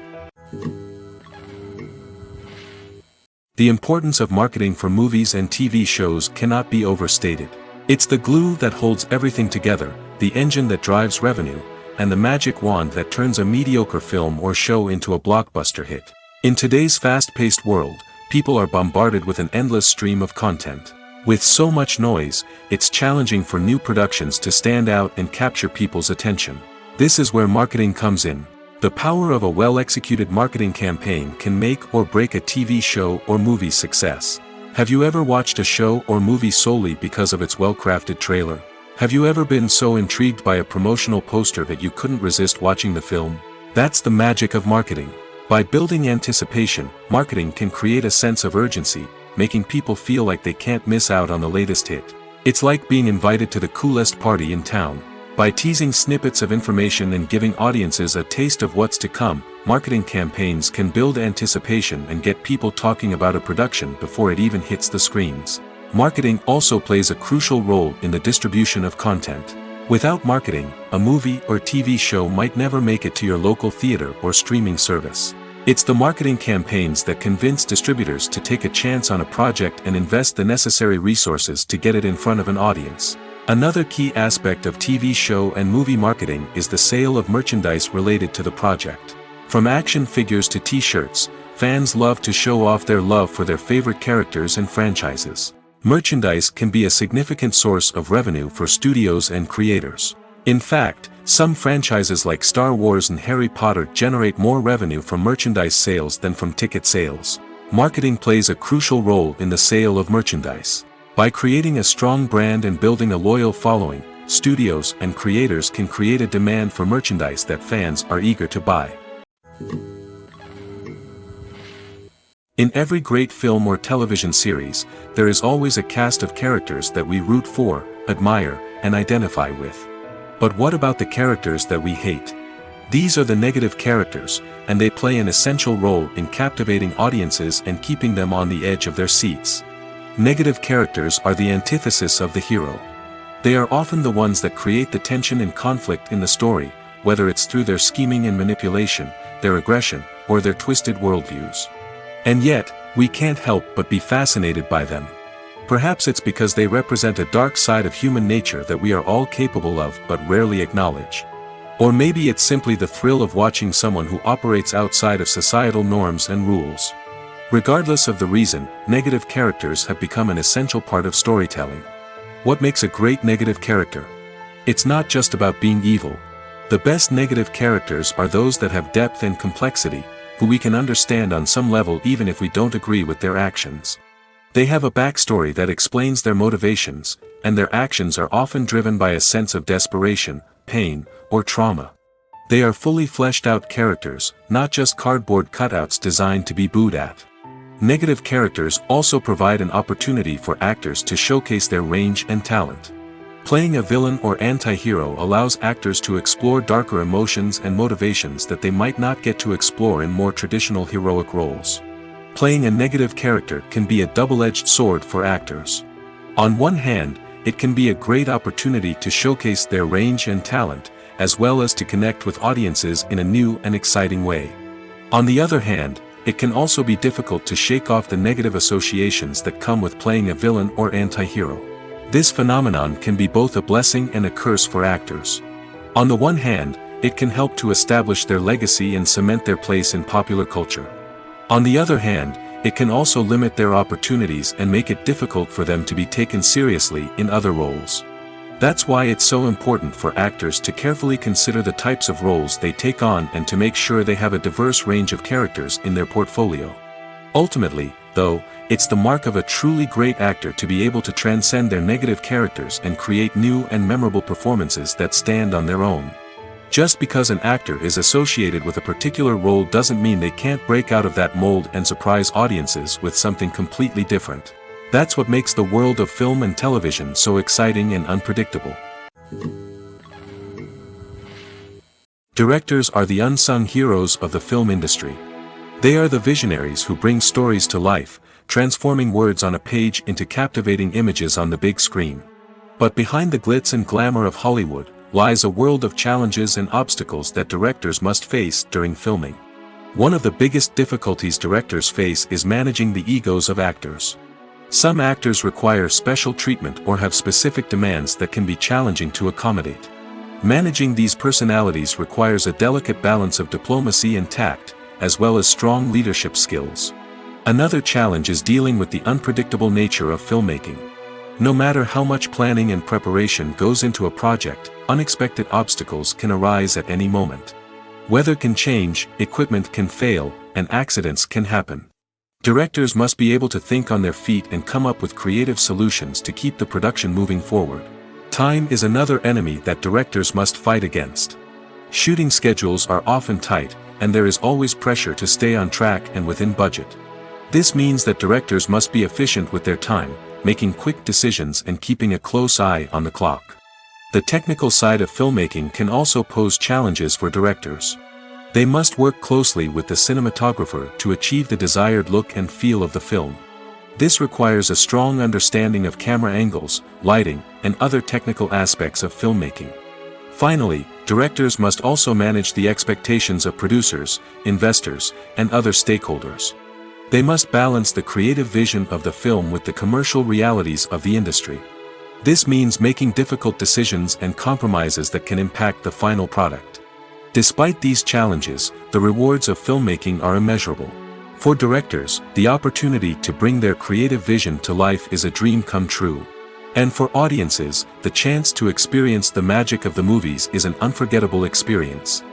The importance of marketing for movies and TV shows cannot be overstated. It's the glue that holds everything together, the engine that drives revenue, and the magic wand that turns a mediocre film or show into a blockbuster hit. In today's fast-paced world, people are bombarded with an endless stream of content. With so much noise, it's challenging for new productions to stand out and capture people's attention. This is where marketing comes in. The power of a well-executed marketing campaign can make or break a TV show or movie's success. Have you ever watched a show or movie solely because of its well-crafted trailer? Have you ever been so intrigued by a promotional poster that you couldn't resist watching the film? That's the magic of marketing. By building anticipation, marketing can create a sense of urgency, making people feel like they can't miss out on the latest hit. It's like being invited to the coolest party in town. By teasing snippets of information and giving audiences a taste of what's to come, marketing campaigns can build anticipation and get people talking about a production before it even hits the screens. Marketing also plays a crucial role in the distribution of content. Without marketing, a movie or TV show might never make it to your local theater or streaming service. It's the marketing campaigns that convince distributors to take a chance on a project and invest the necessary resources to get it in front of an audience. Another key aspect of TV show and movie marketing is the sale of merchandise related to the project. From action figures to t-shirts, fans love to show off their love for their favorite characters and franchises. Merchandise can be a significant source of revenue for studios and creators. In fact, some franchises like Star Wars and Harry Potter generate more revenue from merchandise sales than from ticket sales. Marketing plays a crucial role in the sale of merchandise. By creating a strong brand and building a loyal following, studios and creators can create a demand for merchandise that fans are eager to buy. In every great film or television series, there is always a cast of characters that we root for, admire, and identify with. But what about the characters that we hate? These are the negative characters, and they play an essential role in captivating audiences and keeping them on the edge of their seats. Negative characters are the antithesis of the hero. They are often the ones that create the tension and conflict in the story, whether it's through their scheming and manipulation, their aggression, or their twisted worldviews. And yet, we can't help but be fascinated by them. Perhaps it's because they represent a dark side of human nature that we are all capable of but rarely acknowledge. Or maybe it's simply the thrill of watching someone who operates outside of societal norms and rules. Regardless of the reason, negative characters have become an essential part of storytelling. What makes a great negative character? It's not just about being evil. The best negative characters are those that have depth and complexity, who we can understand on some level even if we don't agree with their actions. They have a backstory that explains their motivations, and their actions are often driven by a sense of desperation, pain, or trauma. They are fully fleshed out characters, not just cardboard cutouts designed to be booed at. Negative characters also provide an opportunity for actors to showcase their range and talent. Playing a villain or anti-hero allows actors to explore darker emotions and motivations that they might not get to explore in more traditional heroic roles. Playing a negative character can be a double-edged sword for actors. On one hand, it can be a great opportunity to showcase their range and talent, as well as to connect with audiences in a new and exciting way. On the other hand, it can also be difficult to shake off the negative associations that come with playing a villain or anti-hero. This phenomenon can be both a blessing and a curse for actors. On the one hand, it can help to establish their legacy and cement their place in popular culture. On the other hand, it can also limit their opportunities and make it difficult for them to be taken seriously in other roles. That's why it's so important for actors to carefully consider the types of roles they take on and to make sure they have a diverse range of characters in their portfolio. Ultimately, though, it's the mark of a truly great actor to be able to transcend their negative characters and create new and memorable performances that stand on their own. Just because an actor is associated with a particular role doesn't mean they can't break out of that mold and surprise audiences with something completely different. That's what makes the world of film and television so exciting and unpredictable. Directors are the unsung heroes of the film industry. They are the visionaries who bring stories to life, transforming words on a page into captivating images on the big screen. But behind the glitz and glamour of Hollywood, lies a world of challenges and obstacles that directors must face during filming. One of the biggest difficulties directors face is managing the egos of actors. Some actors require special treatment or have specific demands that can be challenging to accommodate. Managing these personalities requires a delicate balance of diplomacy and tact, as well as strong leadership skills. Another challenge is dealing with the unpredictable nature of filmmaking. No matter how much planning and preparation goes into a project, unexpected obstacles can arise at any moment. Weather can change, equipment can fail, and accidents can happen. Directors must be able to think on their feet and come up with creative solutions to keep the production moving forward. Time is another enemy that directors must fight against. Shooting schedules are often tight, and there is always pressure to stay on track and within budget. This means that directors must be efficient with their time, making quick decisions and keeping a close eye on the clock. The technical side of filmmaking can also pose challenges for directors. They must work closely with the cinematographer to achieve the desired look and feel of the film. This requires a strong understanding of camera angles, lighting, and other technical aspects of filmmaking. Finally, directors must also manage the expectations of producers, investors, and other stakeholders. They must balance the creative vision of the film with the commercial realities of the industry. This means making difficult decisions and compromises that can impact the final product. Despite these challenges, the rewards of filmmaking are immeasurable. For directors, the opportunity to bring their creative vision to life is a dream come true. And for audiences, the chance to experience the magic of the movies is an unforgettable experience.